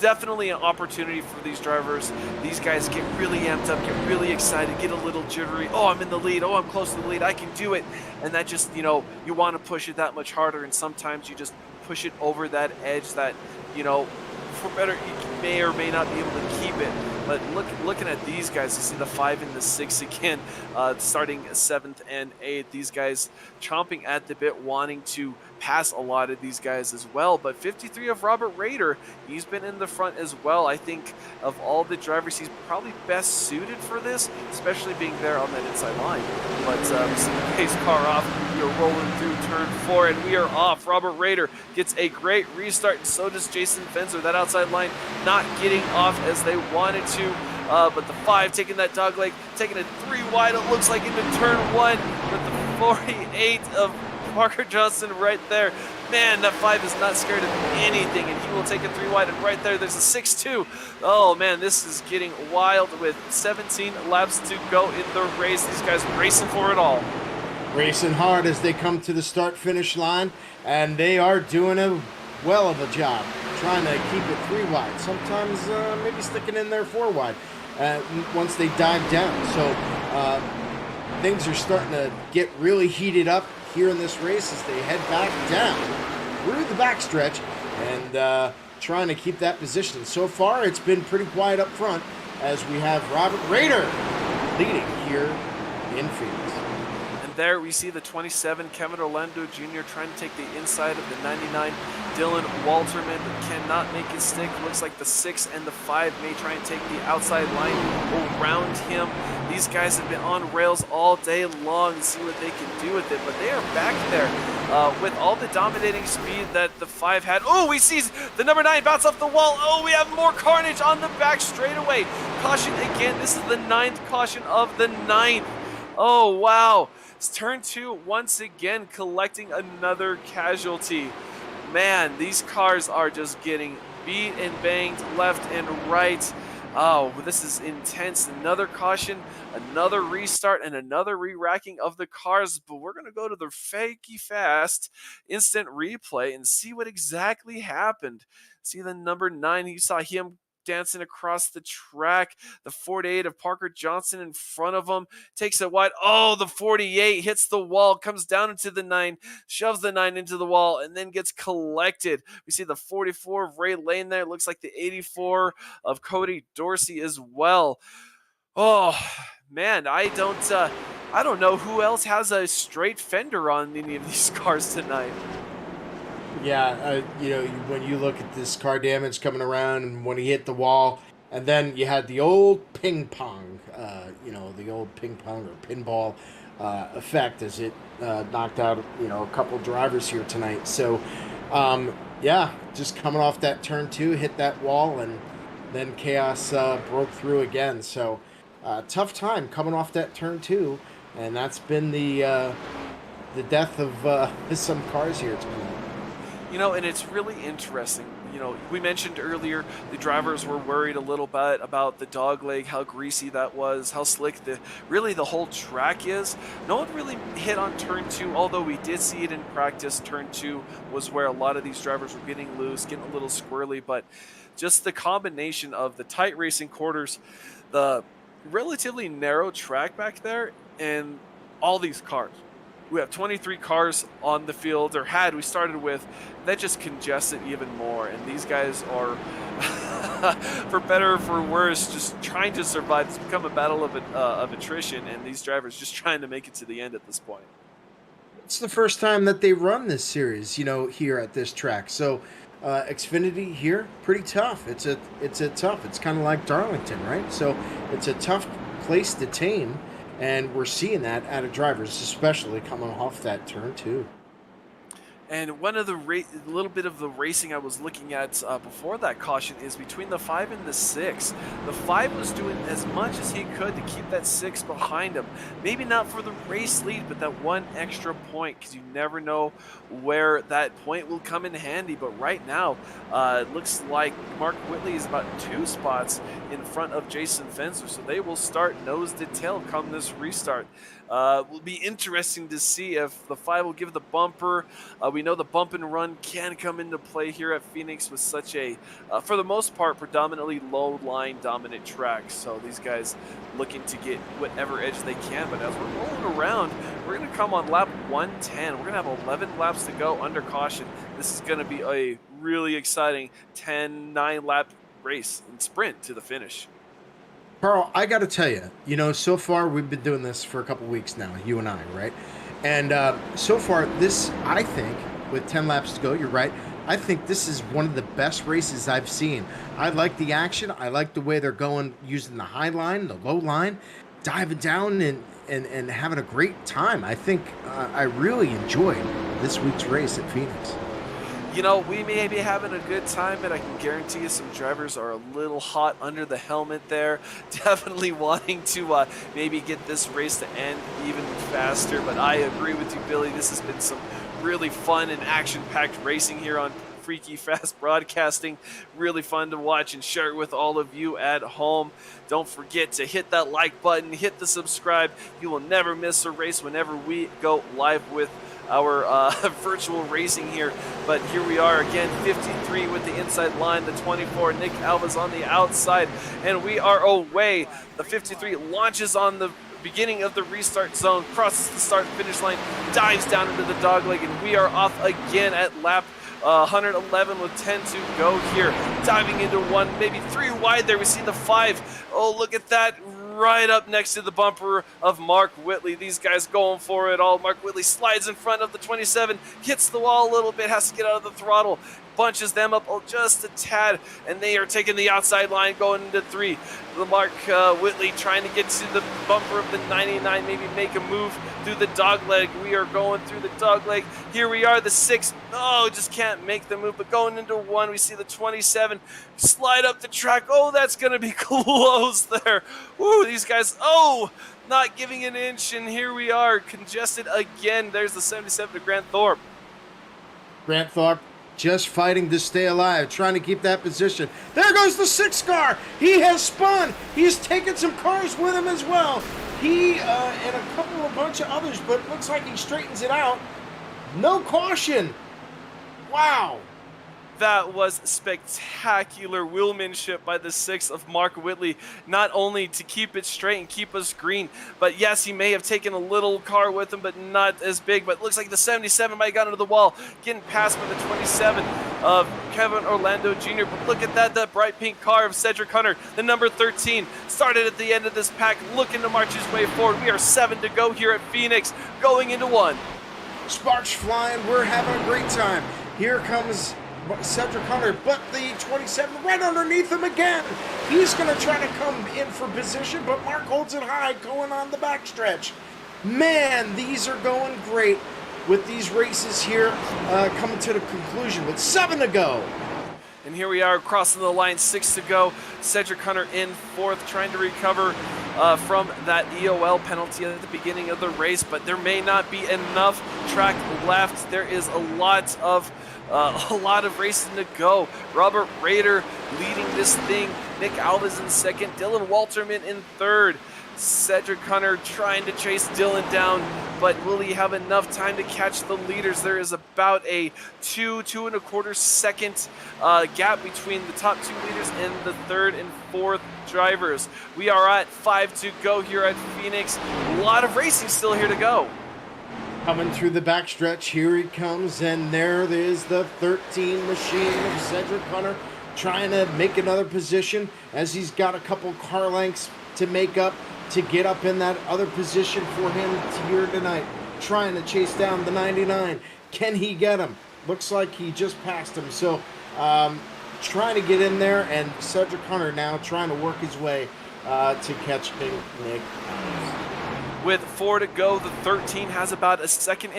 definitely an opportunity for these drivers. These guys get really amped up, get really excited, get a little jittery. Oh, I'm in the lead. Oh, I'm close to the lead. I can do it. And that just, you want to push it that much harder. And sometimes you just push it over that edge that, for better, you may or may not be able to keep it. But looking at these guys, you see the 5 and the 6 again, starting 7th and 8th. These guys chomping at the bit, wanting to pass a lot of these guys as well. But 53 of Robert Rader, he's been in the front as well. I think of all the drivers, he's probably best suited for this, especially being there on that inside line. But we see the pace car off. We are rolling through turn 4, and we are off. Robert Rader gets a great restart, and so does Jason Fenzer. That outside line not getting off as they wanted to. But the 5 taking that dog leg, taking it 3 wide, it looks like, into turn 1 with the 48 of Parker Johnson right there. Man, that 5 is not scared of anything, and he will take it 3 wide, and right there's a 6-2. Oh man, this is getting wild with 17 laps to go in the race. These guys racing for it all. Racing hard as they come to the start-finish line, and they are doing a well of a job trying to keep it 3 wide. Sometimes maybe sticking in there 4 wide once they dive down. So things are starting to get really heated up here in this race as they head back down through the backstretch and trying to keep that position. So far, it's been pretty quiet up front as we have Robert Rader leading here in Phoenix. There we see the 27 Kevin Orlando Jr. trying to take the inside of the 99 Dylan Walterman, but cannot make it stick. Looks like the 6 and the 5 may try and take the outside line around him. These guys have been on rails all day long to see what they can do with it, but they are back there with all the dominating speed that the 5 had. Oh, we see the number 9 bounce off the wall. Oh, we have more carnage on the back straightaway. Caution again. This is the 9th caution of the 9th. Oh, wow. Turn 2 once again collecting another casualty. Man, these cars are just getting beat and banged left and right. Oh, this is intense. Another caution, another restart, and another re-racking of the cars. But we're going to go to the fakey fast instant replay and see what exactly happened. See the number 9, you saw him dancing across the track. The 48 of Parker Johnson in front of him takes it wide. Oh, the 48 hits the wall, comes down into the 9, shoves the 9 into the wall, and then gets collected. We see the 44 of Ray Lane there. It looks like the 84 of Cody Dorsey as well. Oh man, I don't know who else has a straight fender on any of these cars tonight. Yeah, when you look at this car damage coming around and when he hit the wall, and then you had the old ping pong, the old ping pong or pinball effect as it knocked out, a couple drivers here tonight. So, just coming off that turn 2, hit that wall, and then chaos broke through again. So, tough time coming off that turn 2, and that's been the death of some cars here tonight. And it's really interesting. We mentioned earlier the drivers were worried a little bit about the dog leg, how greasy that was, how slick the whole track is. No one really hit on turn 2, although we did see it in practice. Turn 2 was where a lot of these drivers were getting loose, getting a little squirrely, but just the combination of the tight racing quarters, the relatively narrow track back there, and all these cars. We have 23 cars on the field, or we started with. That just congests it even more. And these guys are, for better or for worse, just trying to survive. It's become a battle of attrition, and these drivers just trying to make it to the end at this point. It's the first time that they run this series, here at this track. So, Xfinity here, pretty tough. It's tough. It's kind of like Darlington, right? So, it's a tough place to tame. And we're seeing that out of drivers, especially coming off that turn 2. And one of the little bit of the racing I was looking at before that caution is between the 5 and the 6. The 5 was doing as much as he could to keep that 6 behind him. Maybe not for the race lead, but that one extra point, because you never know where that point will come in handy. But right now, it looks like Mark Whitley is about 2 spots in front of Jason Fenzer, so they will start nose to tail come this restart. Will be interesting to see if the 5 will give the bumper. We know the bump and run can come into play here at Phoenix with such a, for the most part, predominantly low line dominant track. So these guys looking to get whatever edge they can. But as we're rolling around, we're going to come on lap 110. We're going to have 11 laps to go under caution. This is going to be a really exciting 9 lap race and sprint to the finish. Carl, I got to tell you, so far we've been doing this for a couple weeks now, you and I, right? And so far, this, I think, with 10 laps to go. You're right. I think this is one of the best races I've seen. I like the action. I like the way they're going, using the high line, the low line, diving down and having a great time. I think I really enjoyed this week's race at Phoenix. You know, we may be having a good time, but I can guarantee you some drivers are a little hot under the helmet there. Definitely wanting to maybe get this race to end even faster. But I agree with you, Billy. This has been some really fun and action-packed racing here on Freaky Fast Broadcasting. Really fun to watch and share with all of you at home. Don't forget to hit that like button, hit the subscribe. You will never miss a race whenever we go live with our virtual racing here. But here we are again, 53 with the inside line, the 24, Nick Alva's on the outside, and we are away. The 53 launches on the beginning of the restart zone, crosses the start finish line, dives down into the dogleg, and we are off again at lap 111 with 10 to go here. Diving into one, maybe three wide there. We see the 5. Oh, look at that. Right up next to the bumper of Mark Whitley. These guys going for it all. Mark Whitley slides in front of the 27, hits the wall a little bit, has to get out of the throttle, bunches them up just a tad, and they are taking the outside line going into 3. The Mark Whitley trying to get to the bumper of the 99, maybe make a move through the dogleg. We are going through the dogleg. Here we are, the 6. Oh, just can't make the move, but going into 1, we see the 27 slide up the track. Oh, that's going to be close there. Woo, these guys, not giving an inch, and here we are, congested again. There's the 77 to Grant Thorpe. Grant Thorpe just fighting to stay alive, trying to keep that position. There goes the 6 car. He has spun. He's taken some cars with him as well. He and a bunch of others, but it looks like he straightens it out. No caution. Wow. That was spectacular wheelmanship by the 6 of Mark Whitley, not only to keep it straight and keep us green, but yes, he may have taken a little car with him, but not as big. But it looks like the 77 might have got into the wall, getting passed by the 27 of Kevin Orlando Jr. But look at that bright pink car of Cedric Hunter, the number 13, started at the end of this pack, looking to march his way forward. We are 7 to go here at Phoenix, going into 1. Sparks flying. We're having a great time. Here comes Cedric Hunter, but the 27 right underneath him again. He's going to try to come in for position, but Mark holds it high going on the backstretch. Man, these are going great with these races here coming to the conclusion with 7 to go. And here we are crossing the line, 6 to go. Cedric Hunter in 4th, trying to recover from that EOL penalty at the beginning of the race, but there may not be enough track left. There is a lot of racing to go. Robert Rader leading this thing. Nick Alves in 2nd. Dylan Walterman in 3rd. Cedric Hunter trying to chase Dylan down, but will he have enough time to catch the leaders? There is about a 2.25 second gap between the top 2 leaders and the 3rd and 4th drivers. We are at 5 to go here at Phoenix. A lot of racing still here to go. Coming through the backstretch, here he comes, and there is the 13 machine of Cedric Hunter trying to make another position as he's got a couple car lengths to make up to get up in that other position for him here tonight, trying to chase down the 99. Can he get him? Looks like he just passed him, so trying to get in there, and Cedric Hunter now trying to work his way to catch Nick. With 4 to go, the 13 has about a 1.5 second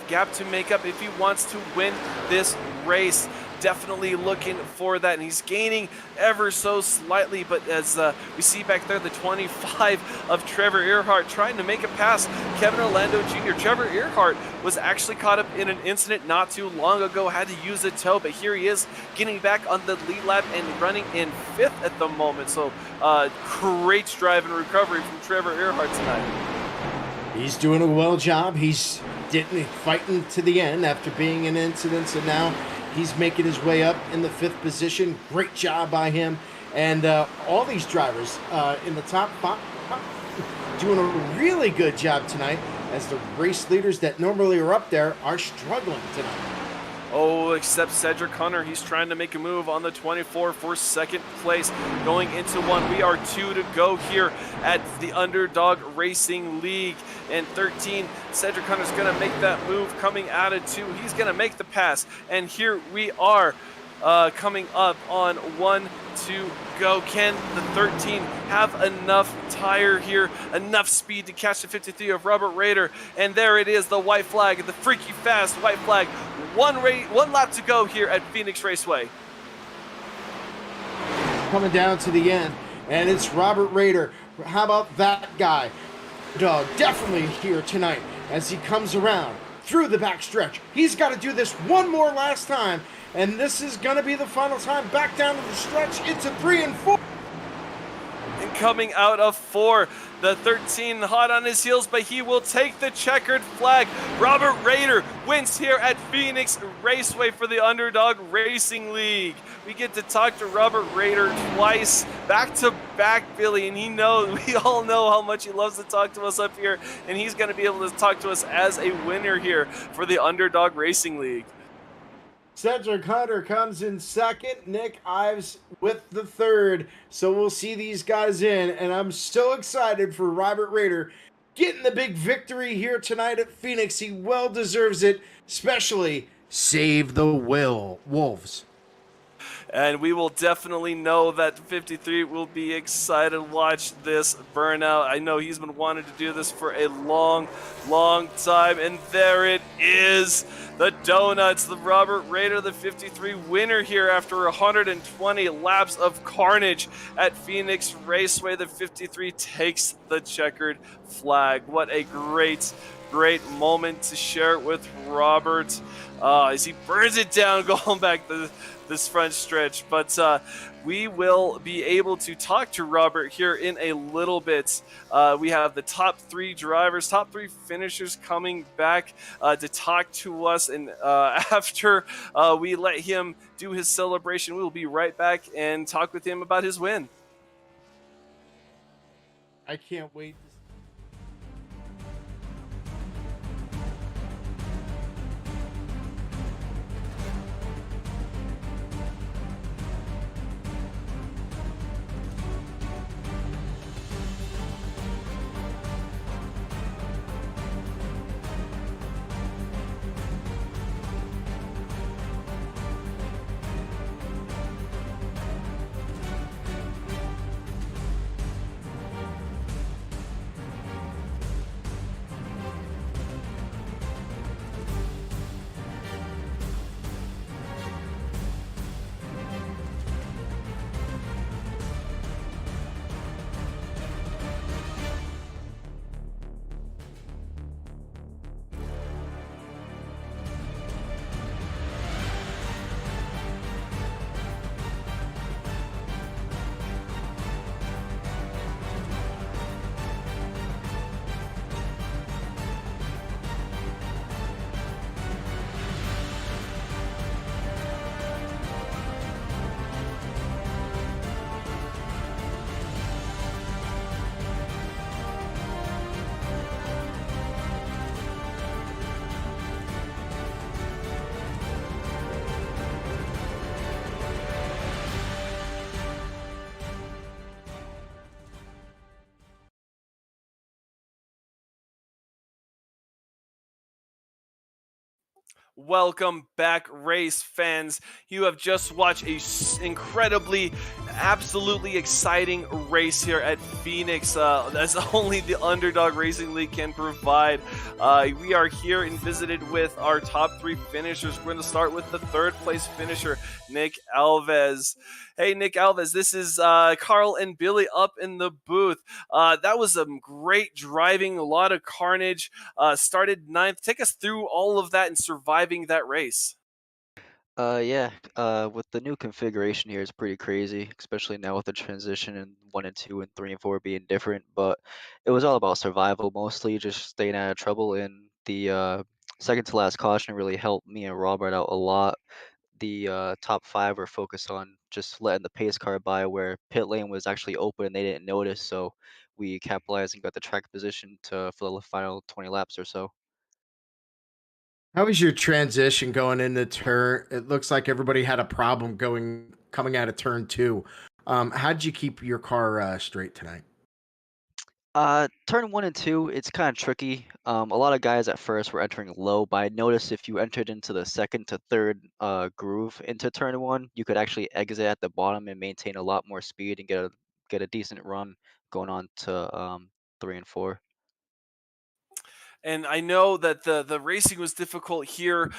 gap to make up if he wants to win this race. Definitely looking for that, and he's gaining ever so slightly, but as we see back there, the 25 of Trevor Earhart trying to make it past Kevin Orlando Jr. Trevor Earhart was actually caught up in an incident not too long ago, had to use a tow, but here he is getting back on the lead lap and running in 5th at the moment. So great drive and recovery from Trevor Earhart tonight. He's doing a well job. He's fighting to the end after being in incidents, and now he's making his way up in the 5th position. Great job by him. And all these drivers in the top 5 doing a really good job tonight as the race leaders that normally are up there are struggling tonight. Oh, except Cedric Hunter, he's trying to make a move on the 24 for second place. Going into one, we are 2 to go here at the Underdog Racing League. And 13, Cedric Hunter's going to make that move coming out of 2. He's going to make the pass. And here we are coming up on 1 to go. Can the 13 have enough tire here, enough speed to catch the 53 of Robert Rader? And there it is, the white flag, the freaky fast white flag. One lap to go here at Phoenix Raceway. Coming down to the end, and it's Robert Rader. How about that guy? Dog definitely here tonight as he comes around through the back stretch. He's got to do this one more last time, and this is going to be the final time. Back down to the stretch into 3 and 4. And coming out of 4, the 13 hot on his heels, but he will take the checkered flag. Robert Rader wins here at Phoenix Raceway for the Underdog Racing League. We get to talk to Robert Rader twice, back to back, Billy, and we all know how much he loves to talk to us up here, and he's going to be able to talk to us as a winner here for the Underdog Racing League. Cedric Hunter comes in second. Nick Ives with the third. So we'll see these guys in. And I'm so excited for Robert Rader getting the big victory here tonight at Phoenix. He well deserves it, especially save the Wolves. And we will definitely know that 53 will be excited to watch this burnout. I know he's been wanting to do this for a long, long time. And there it is, the donuts, the Robert Rader, the 53 winner here after 120 laps of carnage at Phoenix Raceway. The 53 takes the checkered flag. What a great moment to share with Robert as he burns it down going back this front stretch. But we will be able to talk to Robert here in a little bit. We have the top 3 drivers, top 3 finishers coming back to talk to us. And after we let him do his celebration, we will be right back and talk with him about his win. I can't wait. Welcome back, race fans. You have just watched a incredibly, absolutely exciting race here at Phoenix, as only the Underdog Racing League can provide. We are here and visited with our top 3 finishers. We're going to start with the 3rd place finisher, Nick Alves. Hey, Nick Alves, this is Carl and Billy up in the booth. That was some great driving, a lot of carnage. Started 9th. Take us through all of that and surviving that race. Yeah, with the new configuration here, it's pretty crazy, especially now with the transition and 1 and 2 and 3 and 4 being different. But it was all about survival mostly, just staying out of trouble. And the second to last caution really helped me and Robert out a lot. The top 5 were focused on just letting the pace car by, where pit lane was actually open and they didn't notice. So we capitalized and got the track position to for the final 20 laps or so. How was your transition going into turn? It looks like everybody had a problem coming out of turn two. How did you keep your car straight tonight? Turn one and two, it's kind of tricky. A lot of guys at first were entering low, but I noticed if you entered into the second to third groove into turn one, you could actually exit at the bottom and maintain a lot more speed and get a decent run going on to three and four. And I know that the racing was difficult here.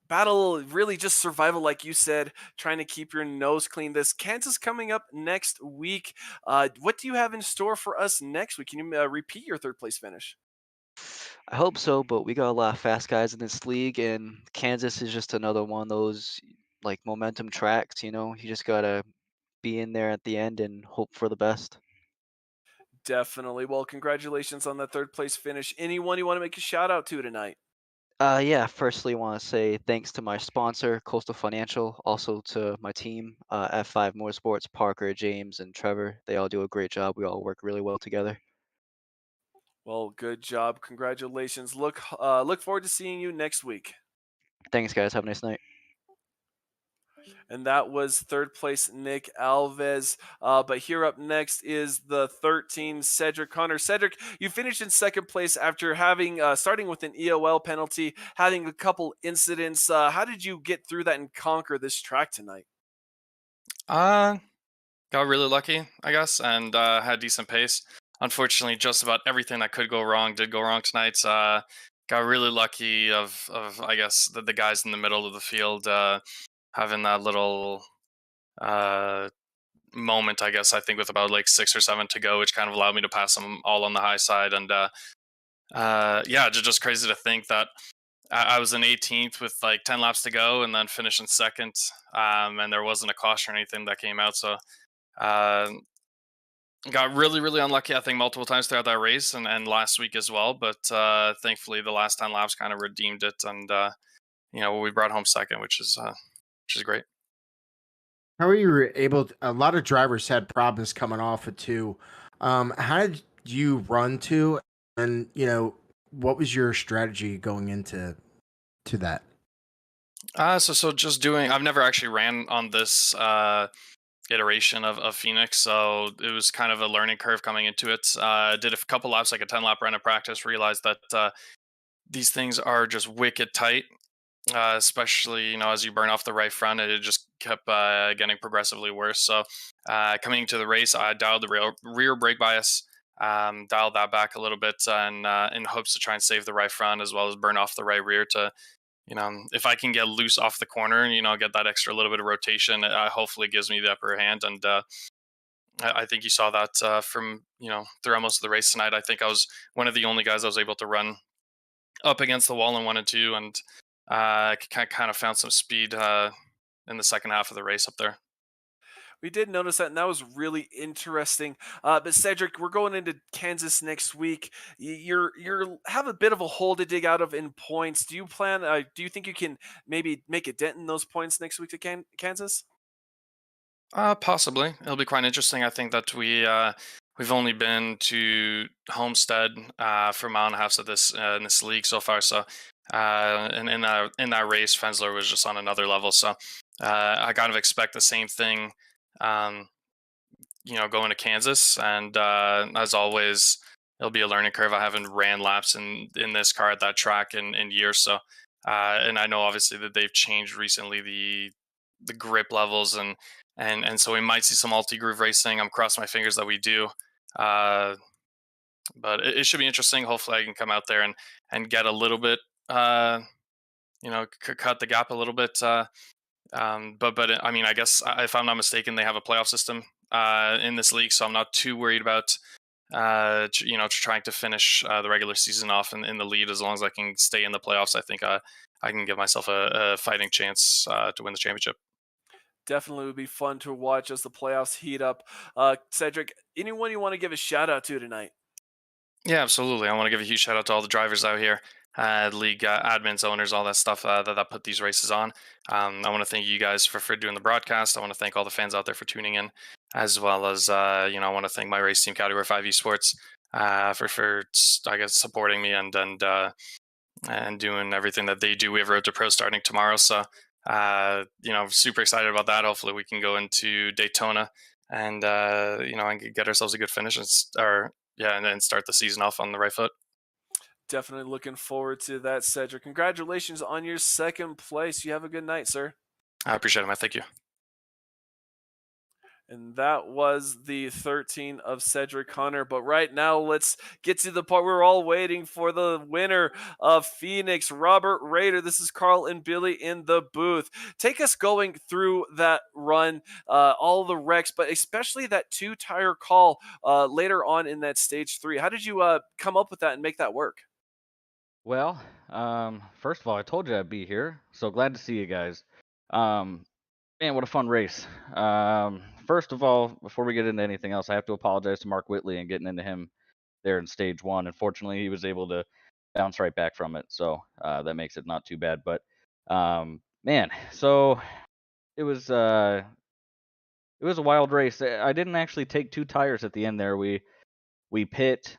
Battle really just survival, like you said, trying to keep your nose clean. This Kansas coming up next week. What do you have in store for us next week? Can you repeat your third place finish? I hope so, but we got a lot of fast guys in this league, and Kansas is just another one of those like momentum tracks. You just gotta be in there at the end and hope for the best. Definitely. Well, congratulations on that third place finish. Anyone you want to make a shout out to tonight? Yeah, firstly, want to say thanks to my sponsor, Coastal Financial, also to my team, F5 Motorsports, Parker, James, and Trevor. They all do a great job. We all work really well together. Well, good job. Congratulations. Look forward to seeing you next week. Thanks, guys. Have a nice night. And that was third place Nick Alves. But here up next is the 13 Cedric Connor. Cedric, you finished in second place after having starting with an EOL penalty, having a couple incidents. How did you get through that and conquer this track tonight? Uh, got really lucky, I guess, and had decent pace. Unfortunately, just about everything that could go wrong did go wrong tonight. Got really lucky of I guess the guys in the middle of the field having that little uh, moment. I guess I think with about like 6 or 7 to go, which kind of allowed me to pass them all on the high side. And yeah, just crazy to think that I was in 18th with like 10 laps to go, and then finished in second. And there wasn't a caution or anything that came out, so. Uh, got really, really unlucky, I think, multiple times throughout that race and last week as well. But thankfully, the last 10 laps kind of redeemed it, and we brought home second, which is great. How are you able to, a lot of drivers had problems coming off of two. How did you run to, and what was your strategy going into that? So just doing. I've never actually ran on this iteration of Phoenix, so it was kind of a learning curve coming into it. Did a couple laps, like a 10 lap run of practice. Realized that these things are just wicked tight, especially as you burn off the right front. It just kept getting progressively worse. So coming into the race, I dialed the rear brake bias, dialed that back a little bit, and in hopes to try and save the right front as well as burn off the right rear to. If I can get loose off the corner and get that extra little bit of rotation, hopefully gives me the upper hand. And I think you saw that from throughout most of the race tonight. I think I was one of the only guys I was able to run up against the wall in 1 and 2, and kind of found some speed in the second half of the race up there. We did notice that, and that was really interesting. But Cedric, we're going into Kansas next week. You're have a bit of a hole to dig out of in points. Do you plan? Do you think you can maybe make a dent in those points next week to Kansas? Possibly, it'll be quite interesting. I think that we've only been to Homestead for a mile and a half of this in this league so far. So, and in that race, Fensler was just on another level. So, I kind of expect the same thing. Um, going to Kansas, and as always, it'll be a learning curve. I haven't ran laps in this car at that track in years. So, and I know obviously that they've changed recently the grip levels and so we might see some multi groove racing. I'm crossing my fingers that we do. Uh, but it should be interesting. Hopefully, I can come out there and get a little bit, cut the gap a little bit. But I mean, I guess if I'm not mistaken, they have a playoff system in this league, so I'm not too worried about trying to finish the regular season off in the lead. As long as I can stay in the playoffs, I think I can give myself a fighting chance to win the championship. Definitely would be fun to watch as the playoffs heat up. Cedric, anyone you want to give a shout out to tonight? Yeah, absolutely. I want to give a huge shout out to all the drivers out here, league admins, owners, all that stuff that put these races on. I want to thank you guys for doing the broadcast. I want to thank all the fans out there for tuning in, as well as I want to thank my race team, Category 5 Esports, for I guess supporting me and and doing everything that they do. We have Road to Pro starting tomorrow, so super excited about that. Hopefully, we can go into Daytona and and get ourselves a good finish and then start the season off on the right foot. Definitely looking forward to that, Cedric. Congratulations on your second place. You have a good night, sir. I appreciate it, man. Thank you. And that was the 13 of Cedric Hunter. But right now, let's get to the part we're all waiting for, the winner of Phoenix, Robert Rader. This is Carl and Billy in the booth. Take us going through that run, all the wrecks, but especially that 2-tire call later on in that stage 3. How did you come up with that and make that work? Well, first of all, I told you I'd be here, so glad to see you guys. Man, what a fun race. First of all, before we get into anything else, I have to apologize to Mark Whitley and getting into him there in stage 1. Unfortunately, he was able to bounce right back from it, so that makes it not too bad. But man, so it was a wild race. I didn't actually take 2 tires at the end there. We pit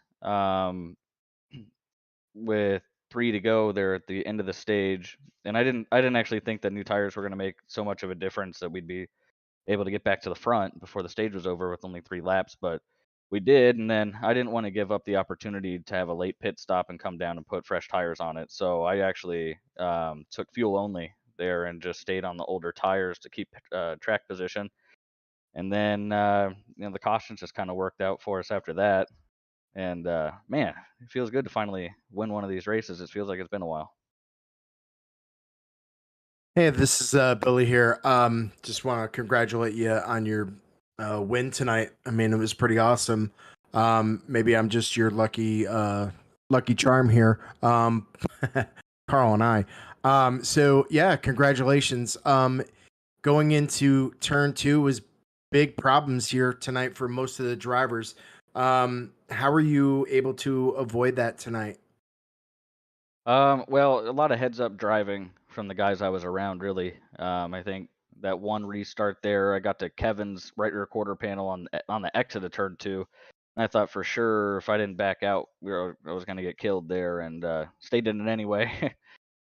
with 3 to go there at the end of the stage, and I didn't actually think that new tires were going to make so much of a difference that we'd be able to get back to the front before the stage was over with only 3 laps, but we did. And then I didn't want to give up the opportunity to have a late pit stop and come down and put fresh tires on it, so I actually took fuel only there and just stayed on the older tires to keep track position. And then the cautions just kind of worked out for us after that. And man, it feels good to finally win one of these races. It feels like it's been a while. Hey, this is Billy here. Just want to congratulate you on your win tonight. I mean, it was pretty awesome. Maybe I'm just your lucky charm here, Carl and I. So yeah, congratulations. Going into turn 2 was big problems here tonight for most of the drivers. How were you able to avoid that tonight? Well, a lot of heads up driving from the guys I was around, really. I think that one restart there, I got to Kevin's right rear quarter panel on the exit of turn 2. And I thought for sure if I didn't back out, I was going to get killed there, and stayed in it anyway.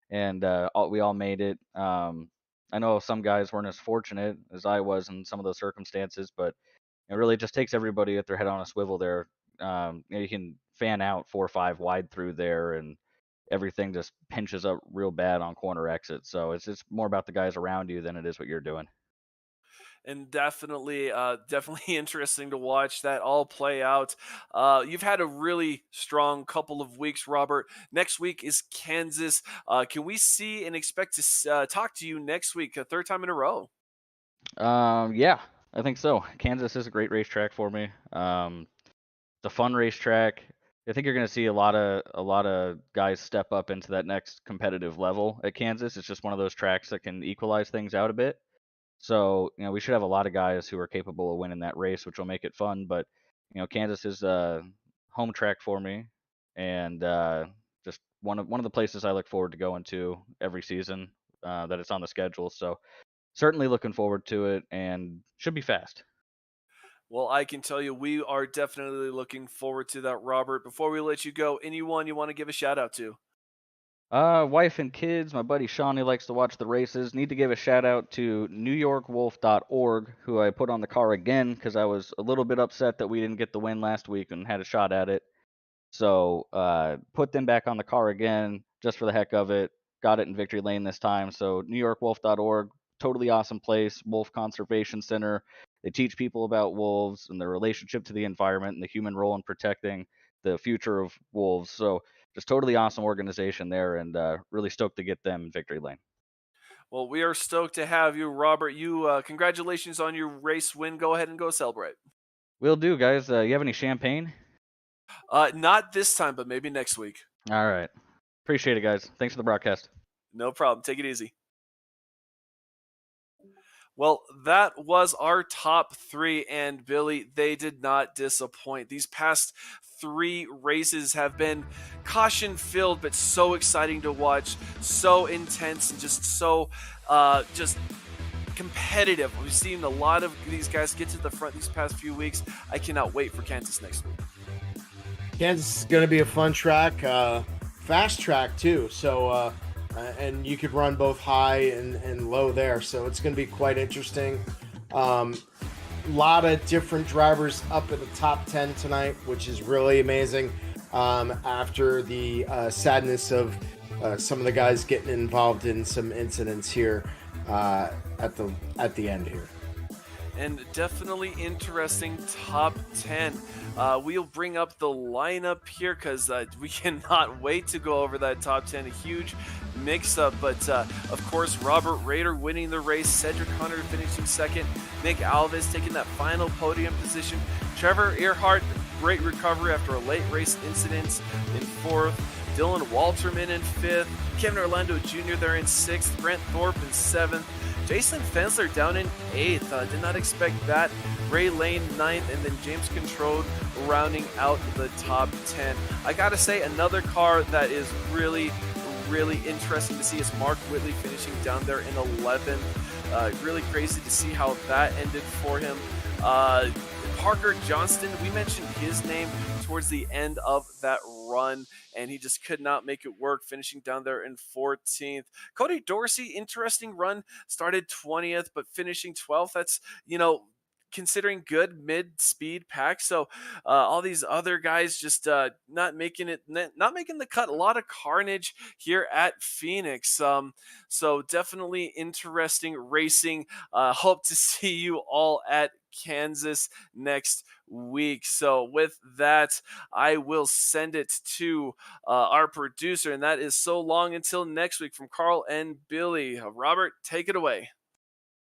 And we all made it. I know some guys weren't as fortunate as I was in some of those circumstances, but it really just takes everybody with their head on a swivel there. You can fan out 4 or 5 wide through there, and everything just pinches up real bad on corner exits. So it's more about the guys around you than it is what you're doing. And definitely interesting to watch that all play out. You've had a really strong couple of weeks, Robert. Next week is Kansas. Can we see and expect to talk to you next week, a 3rd time in a row? Yeah, I think so. Kansas is a great racetrack for me. It's a fun racetrack. I think you're going to see a lot of guys step up into that next competitive level at Kansas. It's just one of those tracks that can equalize things out a bit. So, we should have a lot of guys who are capable of winning that race, which will make it fun. But, Kansas is a home track for me, and just one of the places I look forward to going to every season that it's on the schedule. So, certainly looking forward to it, and should be fast. Well, I can tell you we are definitely looking forward to that, Robert. Before we let you go, anyone you want to give a shout out to? Wife and kids, my buddy Sean, he likes to watch the races. Need to give a shout out to NewYorkWolf.org, who I put on the car again because I was a little bit upset that we didn't get the win last week and had a shot at it. So put them back on the car again just for the heck of it. Got it in victory lane this time. So NewYorkWolf.org, totally awesome place. Wolf Conservation Center. They teach people about wolves and their relationship to the environment and the human role in protecting the future of wolves. So just totally awesome organization there, and really stoked to get them in victory lane. Well, we are stoked to have you, Robert. You congratulations on your race win. Go ahead and go celebrate. Will do, guys. You have any champagne? Not this time, but maybe next week. All right. Appreciate it, guys. Thanks for the broadcast. No problem. Take it easy. Well, that was our top 3, and Billy, they did not disappoint. These past 3 races have been caution-filled, but so exciting to watch, so intense, and just so just competitive. We've seen a lot of these guys get to the front these past few weeks. I cannot wait for Kansas next week. Kansas is going to be a fun track. fast track too. So and you could run both high and low there. So it's going to be quite interesting. Lot of different drivers up at the top 10 tonight, which is really amazing. After the sadness of some of the guys getting involved in some incidents here at the end here. And definitely interesting top 10. We'll bring up the lineup here because we cannot wait to go over that top 10. A huge mix-up, but of course, Robert Rader winning the race, Cedric Hunter finishing second, Nick Alves taking that final podium position, Trevor Earhart, great recovery after a late race incident in fourth, Dylan Walterman in fifth, Kevin Orlando Jr. there in sixth, Brent Thorpe in seventh, Jason Fensler down in eighth. Did not expect that. Ray Lane ninth, and then James Controde rounding out the top 10. I gotta say, another car that is really interesting to see is Mark Whitley finishing down there in 11th. Really crazy to see how that ended for him. Parker Johnston, we mentioned his name towards the end of that run, and he just could not make it work, finishing down there in 14th. Cody Dorsey, interesting run, started 20th, but finishing 12th. That's, considering good mid-speed pack. So all these other guys just not making the cut. A lot of carnage here at Phoenix. So definitely interesting racing. Hope to see you all at Kansas next week. So with that, I will send it to our producer, and that is so long until next week from Carl and Billy. Robert, take it away.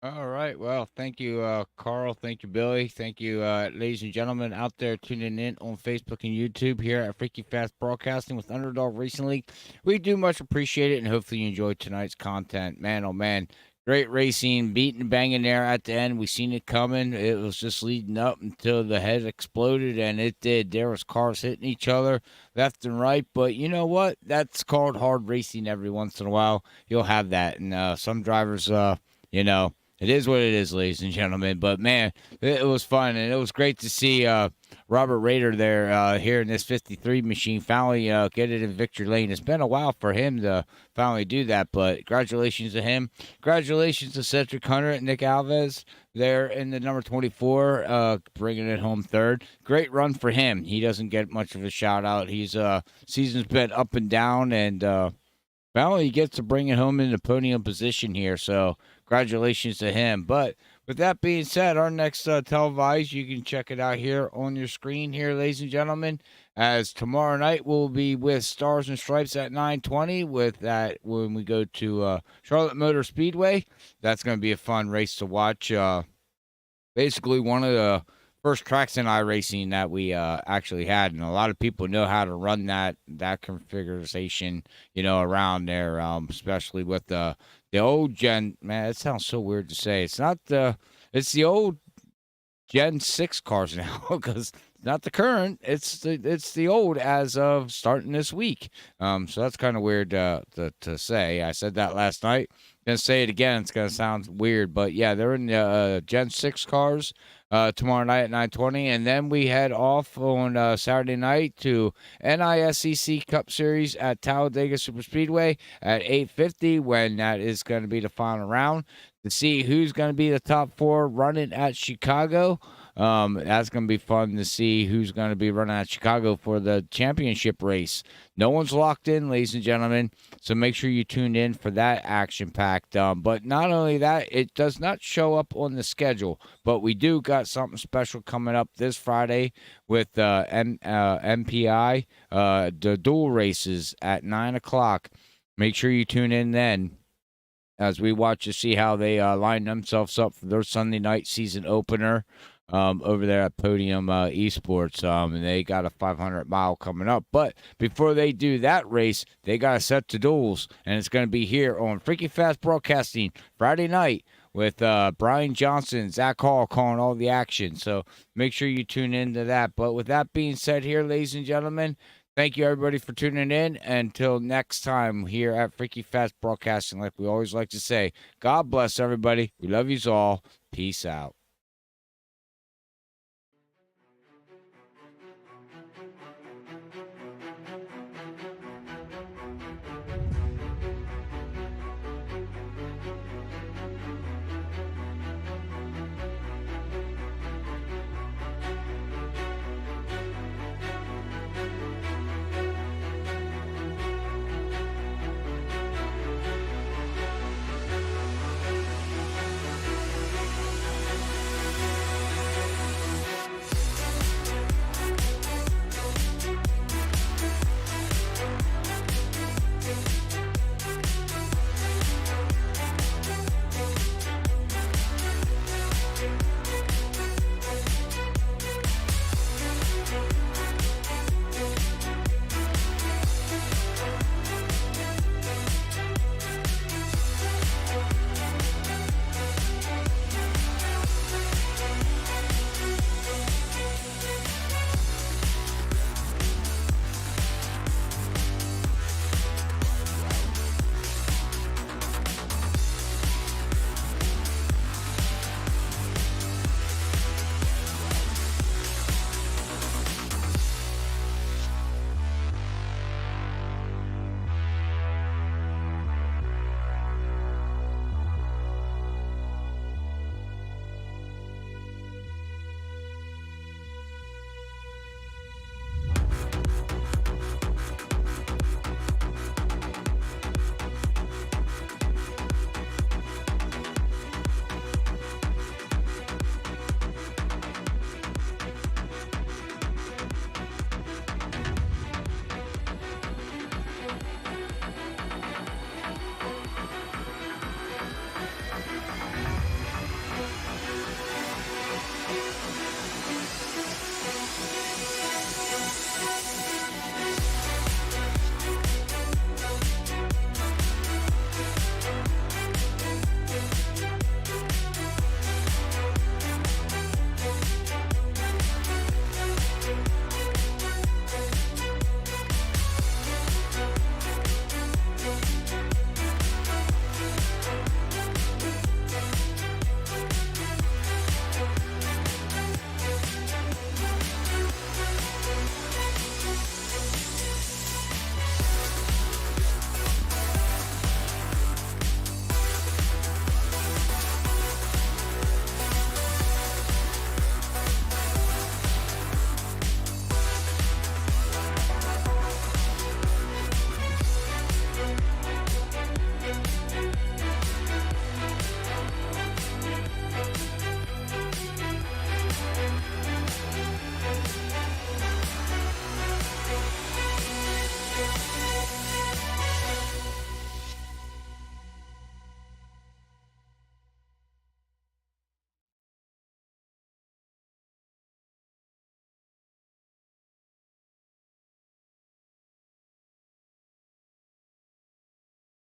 All right. Well, thank you, Carl. Thank you, Billy. Thank you, ladies and gentlemen out there tuning in on Facebook and YouTube here at Freaky Fast Broadcasting with Underdog Racing League. We do much appreciate it, and hopefully you enjoyed tonight's content. Man, oh man, great racing, beating and banging there at the end. We seen it coming. It was just leading up until the head exploded, and it did. There was cars hitting each other left and right, but you know what? That's called hard racing. Every once in a while, you'll have that, and some drivers, it is what it is, ladies and gentlemen. But, man, it was fun, and it was great to see Robert Rader there here in this 53 machine finally get it in victory lane. It's been a while for him to finally do that, but congratulations to him. Congratulations to Cedric Hunter and Nick Alves there in the number 24, bringing it home third. Great run for him. He doesn't get much of a shout-out. He's season's been up and down, and finally he gets to bring it home in the podium position here, so congratulations to him. But with that being said, our next televised, you can check it out here on your screen here, ladies and gentlemen, as tomorrow night we'll be with Stars and Stripes at 9:20 with that when we go to Charlotte Motor Speedway. That's going to be a fun race to watch. Basically one of the first tracks in iRacing that we actually had, and a lot of people know how to run that configuration, around there, especially with the old Gen. Man, it sounds so weird to say. It's the old Gen 6 cars now, because it's not the current. It's the old as of starting this week. So that's kind of weird to say. I said that last night. Gonna say it again. It's gonna sound weird, but yeah, they're in the Gen 6 cars tomorrow night at 9:20, and then we head off on Saturday night to NISCC Cup Series at Talladega Superspeedway at 8:50, when that is going to be the final round to see who's going to be the top four running at Chicago. That's going to be fun to see who's going to be running at Chicago for the championship race. No one's locked in, ladies and gentlemen, so make sure you tune in for that action-packed. But not only that, it does not show up on the schedule, but we do got something special coming up this Friday with MPI, the dual races at 9 o'clock. Make sure you tune in then, as we watch to see how they line themselves up for their Sunday night season opener over there at Podium Esports. And they got a 500-mile coming up. But before they do that race, they got to set the duels. And it's going to be here on Freaky Fast Broadcasting Friday night with Brian Johnson, Zach Hall calling all the action. So make sure you tune into that. But with that being said here, ladies and gentlemen, thank you, everybody, for tuning in. Until next time here at Freaky Fast Broadcasting, like we always like to say, God bless everybody. We love you all. Peace out.